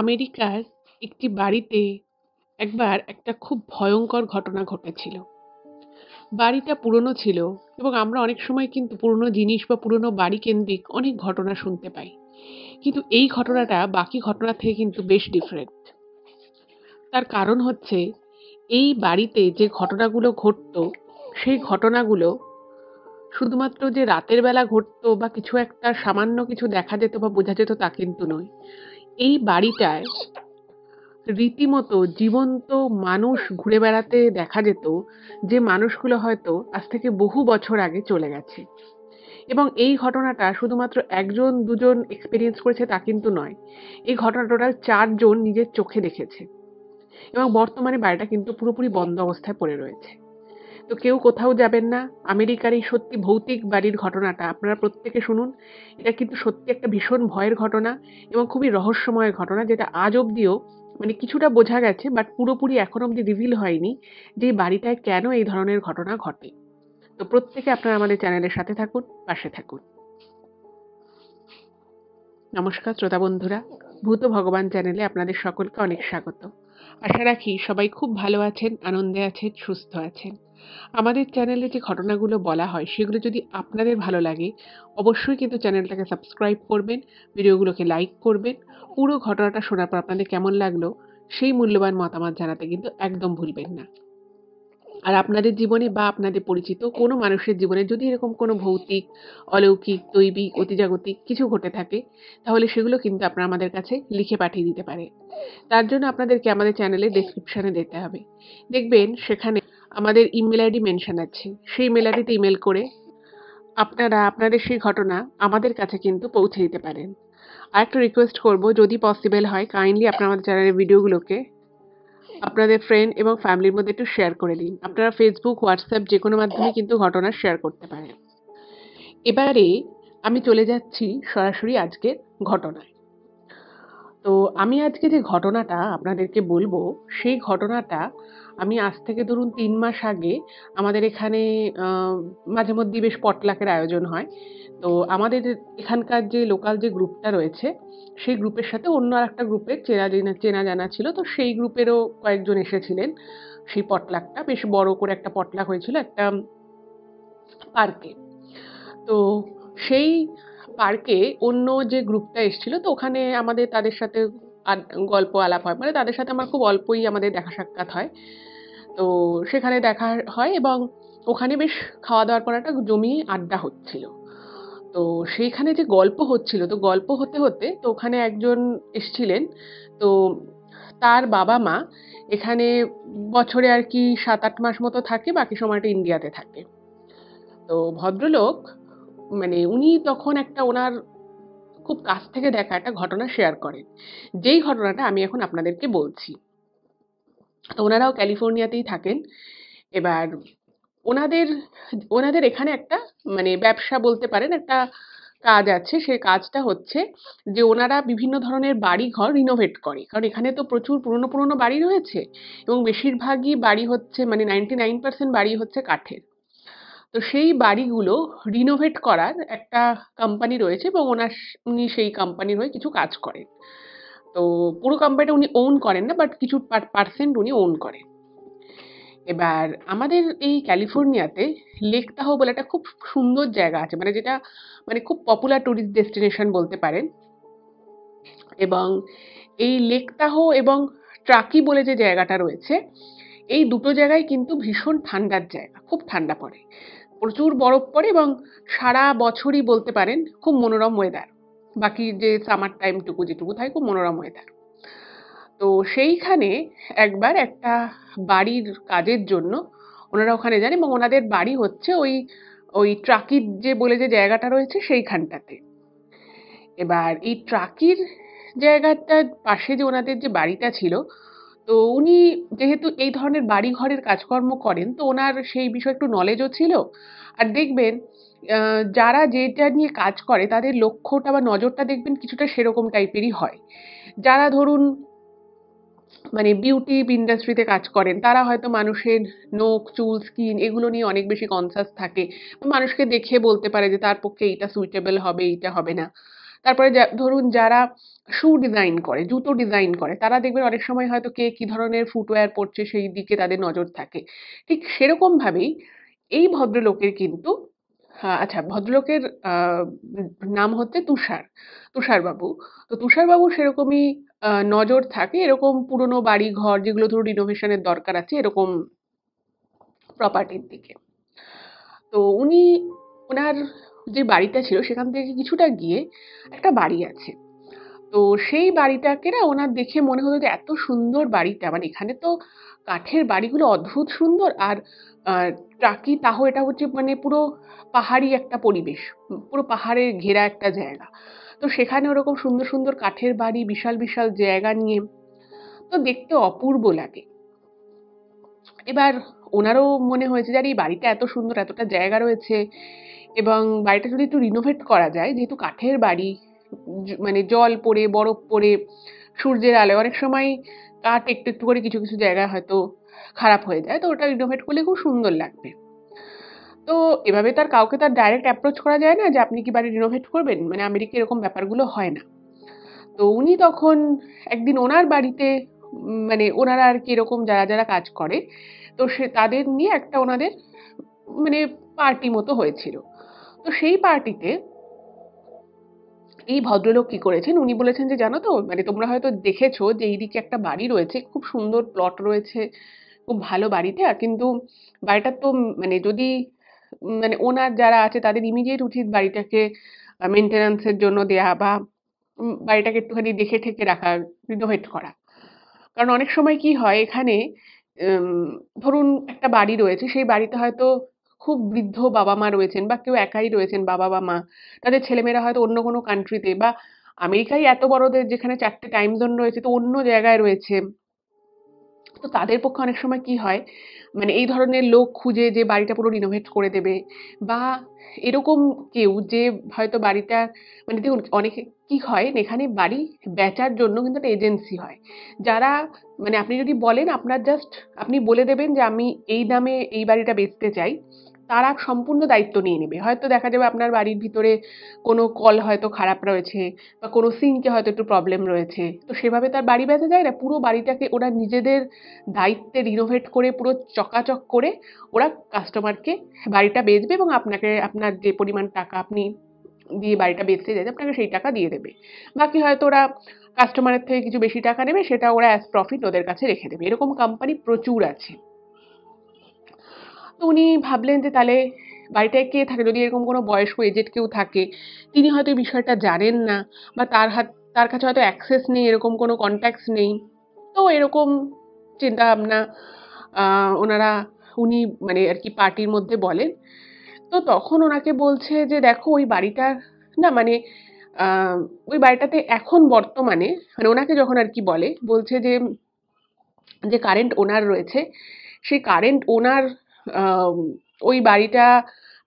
আমেরিকার একটি বাড়িতে একবার একটা খুব ভয়ঙ্কর ঘটনা ঘটেছিল। বাড়িটা পুরনো ছিল এবং আমরা অনেক সময় কিন্তু পুরনো জিনিস বা পুরনো বাড়ি কেন্দ্রিক অনেক ঘটনা শুনতে পাই। কিন্তু এই ঘটনাটা বাকি ঘটনা থেকে কিন্তু বেশ ডিফারেন্ট। তার কারণ হচ্ছে এই বাড়িতে যে ঘটনাগুলো ঘটতো সেই ঘটনাগুলো শুধুমাত্র যে রাতের বেলা ঘটতো বা কিছু একটা সামান্য কিছু দেখা যেত বা বোঝা যেত তা কিন্তু নয়। এই বাড়িটায় রীতিমতো জীবন্ত মানুষ ঘুরে বেড়াতে দেখা যেত, যে মানুষগুলো হয়তো আজ থেকে বহু বছর আগে চলে গেছে। এবং এই ঘটনাটা শুধুমাত্র একজন দুজন এক্সপেরিয়েন্স করেছে তা কিন্তু নয়, এই ঘটনা টোটাল 4 জন নিজের চোখে দেখেছে। এবং বর্তমানে বাড়িটা কিন্তু পুরোপুরি বন্ধ অবস্থায় পড়ে রয়েছে। তো কেউ কোথাও যাবেন না। আমেরিকার এই সত্যি ভৌতিক বাড়ির ঘটনাটা আপনারা প্রত্যেকে শুনুন। এটা কিন্তু সত্যি একটা ভীষণ ভয়ের ঘটনা এবং খুবই রহস্যময় ঘটনা, যেটা আজ অব্দিও মানে কিছুটা বোঝা গেছে বাট পুরোপুরি এখন অব্দি রিভিল হয়নি যে এই বাড়িটায় কেন এই ধরনের ঘটনা ঘটে। তো প্রত্যেকে আপনারা আমাদের চ্যানেলের সাথে থাকুন, পাশে থাকুন। নমস্কার শ্রোতা বন্ধুরা, ভূত ভগবান চ্যানেলে আপনাদের সকলকে অনেক স্বাগত। আশা রাখি সবাই খুব ভালো আছেন, আনন্দে আছেন, সুস্থ আছেন। আমাদের চ্যানেলে যে ঘটনাগুলো বলা হয় সেগুলো যদি আপনাদের ভালো লাগে অবশ্যই কিন্তু চ্যানেলটাকে সাবস্ক্রাইব করবেন, ভিডিওগুলোকে লাইক করবেন। পুরো ঘটনাটা শোনার পর আপনাদের কেমন লাগলো সেই মূল্যবান মতামত জানাতে কিন্তু একদম ভুলবেন না। আর আপনাদের জীবনে বা আপনাদের পরিচিত কোনো মানুষের জীবনে যদি এরকম কোনো ভৌতিক, অলৌকিক, দৈবিক, অতিজাগতিক কিছু ঘটে থাকে তাহলে সেগুলো কিন্তু আপনারা আমাদের কাছে লিখে পাঠিয়ে দিতে পারেন। তার জন্য আপনাদেরকে আমাদের চ্যানেলের ডেসক্রিপশনে যেতে হবে। দেখবেন সেখানে আমাদের ইমেল আইডি মেনশন আছে। সেই ইমেল আইডিতে ইমেল করে আপনারা আপনাদের সেই ঘটনা আমাদের কাছে কিন্তু পৌঁছে দিতে পারেন। আরেকটা রিকোয়েস্ট করব, যদি পসিবল হয় কাইন্ডলি আপনারা আমাদের চ্যানেলের ভিডিওগুলোকে আপনাদের ফ্রেন্ড এবং ফ্যামিলির মধ্যে একটু শেয়ার করে দিন। আপনারা ফেসবুক, হোয়াটসঅ্যাপ যে কোনো মাধ্যমে কিন্তু ঘটনা শেয়ার করতে পারেন। এবারে আমি চলে যাচ্ছি সরাসরি আজকের ঘটনায়। তো আমি আজকে যে ঘটনাটা আপনাদেরকে বলবো সেই ঘটনাটা আমি আজ থেকে ধরুন 3 মাস আগে আমাদের এখানে মাঝে মধ্যেই বেশ পটলাকের আয়োজন হয়। তো আমাদের এখানকার যে লোকাল যে গ্রুপটা রয়েছে সেই গ্রুপের সাথে অন্য আরেকটা গ্রুপের চেনা জানা ছিল। তো সেই গ্রুপেরও কয়েকজন এসেছিলেন। সেই পটলাকটা বেশ বড় করে একটা পটলাক হয়েছিল একটা পার্কে। তো সেই পার্কে অন্য যে গ্রুপটা এসেছিল, তো ওখানে আমাদের তাদের সাথে গল্প আলাপ হয়, মানে তাদের সাথে আমার খুব অল্পই আমাদের দেখা সাক্ষাৎ হয়। তো সেখানে দেখা হয় এবং ওখানে বেশ খাওয়া দাওয়ার পর একটা জমিয়ে আড্ডা হচ্ছিল। তো সেইখানে যে গল্প হচ্ছিল, তো গল্প হতে হতে তো ওখানে একজন এসছিলেন। তো তার বাবা মা এখানে বছরে আর কি 7-8 মাস মতো থাকে, বাকি সময়টা ইন্ডিয়াতে থাকে। তো ভদ্রলোক মানে উনি তখন একটা ওনার খুব কাছ থেকে দেখা একটা ঘটনা শেয়ার করেন, যেই ঘটনাটা আমি এখন আপনাদেরকে বলছি। তো ওনারাও ক্যালিফোর্নিয়াতেই থাকেন। এবার ওনাদের ওনাদের এখানে একটা মানে ব্যবসা বলতে পারেন, একটা কাজ আছে। সেই কাজটা হচ্ছে যে ওনারা বিভিন্ন ধরনের বাড়ি ঘর রিনোভেট করে, কারণ এখানে তো প্রচুর পুরনো পুরনো বাড়ি রয়েছে এবং বেশিরভাগই বাড়ি হচ্ছে মানে 99% বাড়ি হচ্ছে কাঠের। তো সেই বাড়িগুলো রিনোভেট করার একটা কোম্পানি রয়েছে এবং উনি সেই কোম্পানির হয়ে কিছু কাজ করেন। তো পুরো কোম্পানিটা উনি ওন করেন না, বাট কিছু পার্সেন্ট উনি ওন করেন। এবার আমাদের এই ক্যালিফোর্নিয়াতে লেক তাহো বলে একটা খুব সুন্দর জায়গা আছে, মানে যেটা মানে খুব পপুলার টুরিস্ট ডেস্টিনেশন বলতে পারেন। এবং এই লেক তাহো এবং ট্রাকি বলে যে জায়গাটা রয়েছে, এই দুটো জায়গায় কিন্তু ভীষণ ঠান্ডার জায়গা, খুব ঠান্ডা পড়ে, প্রচুর বরফ পড়ে এবং সারা বছরই বলতে পারেন খুব মনোরম ওয়েদার। বাকি যে সামার টাইমটুকু যেটুকু থাকে খুব মনোরম ওয়েদার। তো সেইখানে একবার একটা বাড়ির কাজের জন্য ওনারা ওখানে যান এবং ওনাদের বাড়ি হচ্ছে ওই ওই ট্রাকির যে বলে যে জায়গাটা রয়েছে সেইখানটাতে। এবার এই ট্রাকির জায়গাটার পাশে যে ওনাদের যে বাড়িটা ছিল, তো উনি যেহেতু এই ধরনের বাড়ি ঘরের কাজকর্ম করেন তো ওনার সেই বিষয়ে একটু নলেজও ছিল। আর দেখবেন যারা যেটা নিয়ে কাজ করে তাদের লক্ষ্যটা বা নজরটা দেখবেন কিছুটা সেরকম টাইপেরই হয়। যারা ধরুন মানে বিউটি ইন্ডাস্ট্রিতে কাজ করেন তারা হয়তো মানুষের নখ, চুল, স্কিন এগুলো নিয়ে অনেক বেশি কনসাস থাকে। মানুষকে দেখে বলতে পারে যে তার পক্ষে এইটা সুইটেবল হবে, এইটা হবে না। তারপরে ধরুন যারা শু ডিজাইন করে, জুতো ডিজাইন করে, তারা দেখবেন অনেক সময় হয়তো কে কি ধরনের ফুটওয়্যার পরছে সেই দিকে তাদের নজর থাকে। ঠিক সেরকম ভাবেই এই ভদ্রলোকের কিন্তু আচ্ছা, ভদ্রলোকের নাম হচ্ছে তুষারবাবু। তো তুষারবাবুর সেরকমই নজর থাকে এরকম পুরনো বাড়ি ঘর যেগুলো ধরুন রিনোভেশনের দরকার আছে এরকম প্রপার্টির দিকে। তো উনি ওনার যে বাড়িটা ছিল সেখান থেকে কিছুটা গিয়ে একটা বাড়ি আছে। তো সেই বাড়িটাকে না ওনার দেখে মনে হলো যে এত সুন্দর বাড়িটা, মানে এখানে তো কাঠের বাড়িগুলো অদ্ভুত সুন্দর, আর টাকি তাহ এটা হচ্ছে মানে পুরো পাহাড়ি একটা পরিবেশ, পুরো পাহাড়ে ঘেরা একটা জায়গা। তো সেখানে ওরকম সুন্দর সুন্দর কাঠের বাড়ি, বিশাল বিশাল জায়গা নিয়ে, তো দেখতে অপূর্ব লাগে। এবার ওনারও মনে হয়েছে যে আরে এই বাড়িটা এত সুন্দর, এতটা জায়গা রয়েছে, এবং বাড়িটা যদি একটু রিনোভেট করা যায়, যেহেতু কাঠের বাড়ি, মানে জল পড়ে বরফ পড়ে সূর্যের আলোয় অনেক সময় কাঠ একটু একটু করে কিছু কিছু জায়গায় হয়তো খারাপ হয়ে যায়, তো ওটা রিনোভেট করলে খুব সুন্দর লাগবে। তো এভাবে তার কাউকে তার ডাইরেক্ট অ্যাপ্রোচ করা যায় না যে আপনি কি বাড়ি রিনোভেট করবেন, মানে আমেরিকা এরকম ব্যাপারগুলো হয় না। তো উনি তখন একদিন ওনার বাড়িতে মানে ওনারা আর কি এরকম যারা যারা কাজ করে, তো সে তাদের নিয়ে একটা ওনাদের মানে পার্টি মতো হয়েছিল। তো সেই পার্টিতে এই ভদ্রলোক কি করেছেন, উনি বলেছেন যে জানো তো মানে তোমরা হয়তো দেখেছো যে এইদিকে একটা বাড়ি রয়েছে, খুব সুন্দর প্লট রয়েছে, খুব ভালো বাড়িটা, কিন্তু বাড়িটার তো মানে যদি মানে ওনার যারা আছে তাদের ইমিডিয়েট উচিত বাড়িটাকে মেনটেন্যান্সের জন্য দেয়া, বা বাড়িটাকে একটুখানি দেখে ঠেকে রাখা, রিনোভেট করা। কারণ অনেক সময় কি হয় এখানে, উম, ধরুন একটা বাড়ি রয়েছে, সেই বাড়িতে হয়তো খুব বৃদ্ধ বাবা মা রয়েছেন, বা কেউ একাই রয়েছেন বাবা বা মা, তাদের ছেলেমেয়েরা হয়তো অন্য কোনো কান্ট্রিতে, বা আমেরিকায় এত বড়দের যেখানে 4টে টাইম জোন রয়েছে, তো অন্য জায়গায় রয়েছে। তো তাদের পক্ষে অনেক সময় কি হয়, মানে এই ধরনের লোক খুঁজে যে বাড়িটা পুরো রিনোভেট করে দেবে, বা এরকম কেউ যে হয়তো বাড়িটা, মানে দেখুন অনেকে কি হয় এখানে বাড়ি বেচার জন্য কিন্তু একটা এজেন্সি হয়, যারা মানে আপনি যদি বলেন আপনার জাস্ট আপনি বলে দেবেন যে আমি এই দামে এই বাড়িটা বেচতে চাই, তারা সম্পূর্ণ দায়িত্ব নিয়ে নেবে। হয়তো দেখা যাবে আপনার বাড়ির ভিতরে কোনো কল হয়তো খারাপ রয়েছে, বা কোনো সিঙ্কে হয়তো একটু প্রবলেম রয়েছে, তো সেভাবে তার বাড়ি বেচা যায় না, পুরো বাড়িটাকে ওরা নিজেদের দায়িত্বে রিনোভেট করে পুরো চকাচক করে ওরা কাস্টমারকে বাড়িটা বেচবে, এবং আপনাকে আপনার যে পরিমাণ টাকা আপনি দিয়ে বাড়িটা বেচতে চাইছে আপনাকে সেই টাকা দিয়ে দেবে। বাকি হয়তো ওরা কাস্টমারের থেকে কিছু বেশি টাকা নেবে, সেটা ওরা অ্যাজ প্রফিট ওদের কাছে রেখে দেবে। এরকম কোম্পানি প্রচুর আছে। তো উনি ভাবলেন যে তাহলে বাড়িটায় কে থাকে, যদি এরকম কোনো বয়স্ক এজেড কেউ থাকে, তিনি হয়তো এই বিষয়টা জানেন না, বা তার কাছে হয়তো অ্যাক্সেস নেই, এরকম কোনো কন্ট্যাক্টস নেই। তো এরকম চিন্তা ভাবনা ওনারা উনি মানে আর কি পার্টির মধ্যে বলেন। তো তখন ওনাকে বলছে যে দেখো ওই বাড়িটার না মানে ওই বাড়িটাতে এখন বর্তমানে, মানে ওনাকে যখন আর কি বলছে যে যে কারেন্ট ওনার রয়েছে, সেই কারেন্ট ওনার ওই বাড়িটা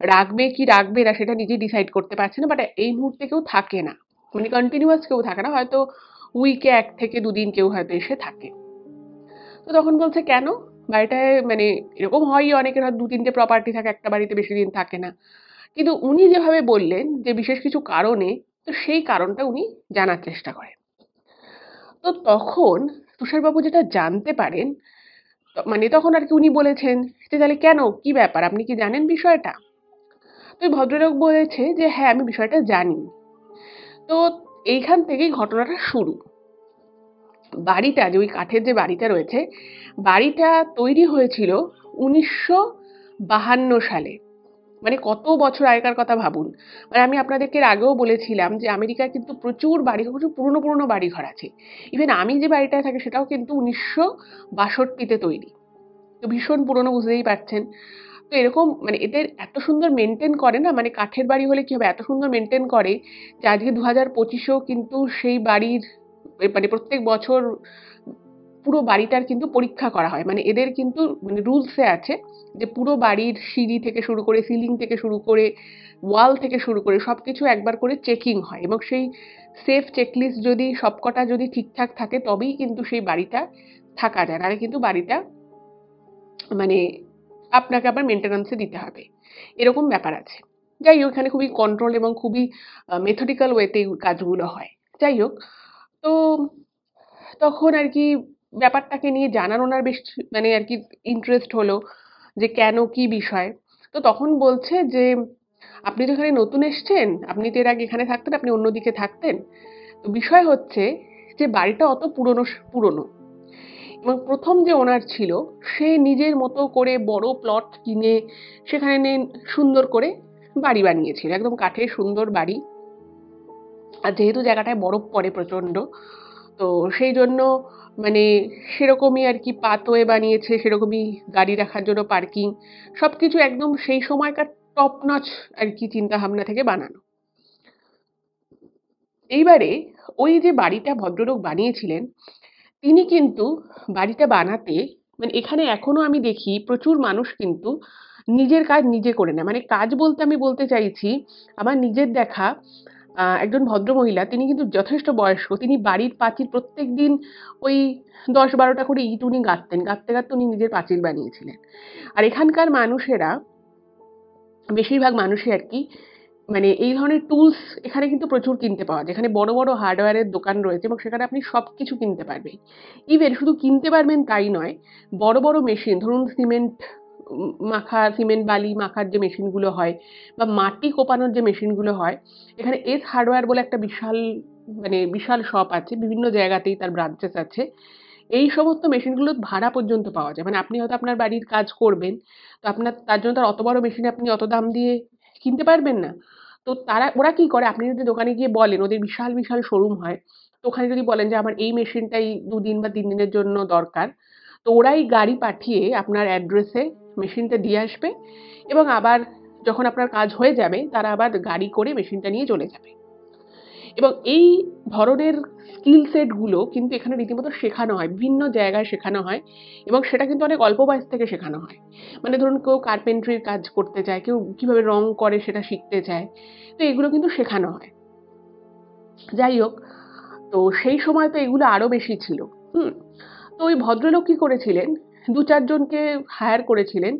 রাখবে কি রাখবে না সেটা নিজে ডিসাইড করতে পারছে না, বাট এই মুহূর্তে কেউ থাকে না, মানে কন্টিনিউয়াস কেউ থাকে না, হয়তো উইকে 1 থেকে 2 দিন কেউ হয়তো এসে থাকে। তো তখন বলছে কেন, বাড়িটায় মানে এরকম হয়ই, অনেকের হয়তো 2-3টে প্রপার্টি থাকে, একটা বাড়িতে বেশি দিন থাকে না। কিন্তু উনি যেভাবে বললেন যে বিশেষ কিছু কারণে, তো সেই কারণটা উনি জানার চেষ্টা করেন। তো তখন তুষারবাবু যেটা জানতে পারেন, মানে তখন আর কি উনি বলেছেন যে তাহলে কেন, কি ব্যাপার, আপনি কি জানেন বিষয়টা? তো ওই ভদ্রলোক বলেছে যে হ্যাঁ আমি বিষয়টা জানি। তো এইখান থেকেই ঘটনাটা শুরু। বাড়িটা যে ওই কাঠের যে বাড়িটা রয়েছে, বাড়িটা তৈরি হয়েছিল 1952 সালে। মানে কত বছর আগেকার কথা ভাবুন। মানে আমি আপনাদেরকে এর আগেও বলেছিলাম যে আমেরিকায় কিন্তু প্রচুর প্রচুর পুরনো পুরনো বাড়িঘর আছে। ইভেন আমি যে বাড়িটায় থাকি সেটাও কিন্তু 1962-তে তৈরি। তো ভীষণ পুরনো, বুঝতেই পারছেন। তো এরকম মানে এদের এত সুন্দর মেনটেন করে না, মানে কাঠের বাড়ি হলে কি হবে, এত সুন্দর মেনটেন করে যে আজকে 2025-এও কিন্তু সেই বাড়ির মানে প্রত্যেক বছর পুরো বাড়িটার কিন্তু পরীক্ষা করা হয়। মানে এদের কিন্তু মানে রুলসে আছে যে পুরো বাড়ির সিঁড়ি থেকে শুরু করে, সিলিং থেকে শুরু করে, ওয়াল থেকে শুরু করে সবকিছু একবার করে চেকিং হয়, এবং সেই সেফ চেকলিস্ট যদি সবকটা যদি ঠিকঠাক থাকে তবেই কিন্তু সেই বাড়িটা থাকা যায়, নাহলে কিন্তু বাড়িটা মানে আপনাকে আবার মেনটেন্যান্সে দিতে হবে, এরকম ব্যাপার আছে। যাই হোক, এখানে খুবই কন্ট্রোল এবং খুবই মেথডিক্যাল ওয়েতে কাজগুলো হয়। যাই হোক, তো তখন আর কি ব্যাপারটাকে নিয়ে জানার ওনার বেশ মানে আর কি ইন্টারেস্ট হলো যে কেন কি বিষয়। তো তখন বলছে যে আপনি তো এখানে নতুন এসছেন, আপনি তো এর আগে এখানে থাকতেন, আপনি অন্যদিকে থাকতেন। তো বিষয় হচ্ছে যে বাড়িটা অত পুরনো পুরনো এবং প্রথম যে ওনার ছিল সে নিজের মতো করে বড় প্লট কিনে সেখানে সুন্দর করে বাড়ি বানিয়েছিল, একদম কাঠের সুন্দর বাড়ি। আর যেহেতু জায়গাটায় বরফ পড়ে প্রচন্ড, তো সেই জন্য মানে সেরকমই আর কি পাথওয়ে বানিয়েছে, সেরকমই গাড়ি রাখার জন্য পার্কিং, সবকিছু একদম সেই সময়কার টপ নচ আর কি চিন্তা ভাবনা থেকে বানানো। এইবারে ওই যে বাড়িটা ভদ্রলোক বানিয়েছিলেন, তিনি কিন্তু বাড়িটা বানাতে মানে এখানে এখনো আমি দেখি প্রচুর মানুষ কিন্তু নিজের কাজ নিজে করে নেয়। মানে কাজ বলতে আমি বলতে চাইছি আমার নিজের দেখা একজন ভদ্রমহিলা, তিনি কিন্তু যথেষ্ট বয়স্ক। তিনি বাড়ির পাঁচিল প্রত্যেকদিন ওই ১০-১২টা করে ইট উনি গাঁথতেন। গাঁথতে, গাঁথতে উনি নিজের পাঁচিল বানিয়েছিলেন। আর এখানকার মানুষেরা বেশিরভাগ মানুষই আর কি মানে এই ধরনের টুলস এখানে কিন্তু প্রচুর কিনতে পাওয়া যায়। এখানে বড়, বড় হার্ডওয়্যারের দোকান রয়েছে এবং সেখানে আপনি সবকিছু কিনতে পারবেন। ইভেন শুধু কিনতে পারবেন তাই নয়, বড়, বড় মেশিন ধরুন সিমেন্ট মাখা, সিমেন্ট বালি মাখার যে মেশিনগুলো হয় বা মাটি কোপানোর যে মেশিনগুলো হয়, এখানে এস হার্ডওয়্যার বলে একটা বিশাল মানে বিশাল শপ আছে। বিভিন্ন জায়গাতেই তার ব্রাঞ্চেস আছে। এই সমস্ত মেশিনগুলো ভাড়া পর্যন্ত পাওয়া যায়। মানে আপনি হয়তো আপনার বাড়ির কাজ করবেন। তো আপনার তার জন্য তো আর অত বড় মেশিন আপনি অত দাম দিয়ে কিনতে পারবেন না। তো ওরা কি করে, আপনি যদি দোকানে গিয়ে বলেন, ওদের বিশাল, বিশাল শোরুম হয়। তো ওখানে যদি বলেন যে আমার এই মেশিনটাই ২ দিন বা ৩ দিনের জন্য দরকার। তো ওরাই গাড়ি পাঠিয়ে আপনার অ্যাড্রেসে মেশিনটা দিয়ে আসবে এবং আবার যখন আপনার কাজ হয়ে যাবে তারা আবার গাড়ি করে মেশিনটা নিয়ে চলে যাবে। এবং এই ধরনের স্কিল সেট গুলো কিন্তু এখানে রীতিমতো শেখানো হয়। বিভিন্ন জায়গায় শেখানো হয় এবং সেটা কিন্তু অনেক অল্প বয়স থেকে শেখানো হয়। মানে ধরুন কেউ কার্পেন্ট্রির কাজ করতে চায়, কেউ কিভাবে রং করে সেটা শিখতে চায়। তো এগুলো কিন্তু শেখানো হয়। যাই হোক, তো সেই সময় তো এগুলো আরো বেশি ছিল। হুম? তো ওই ভদ্রলোক কি করেছিলেন, ২-৪ জনকে হায়ার করেছিলেন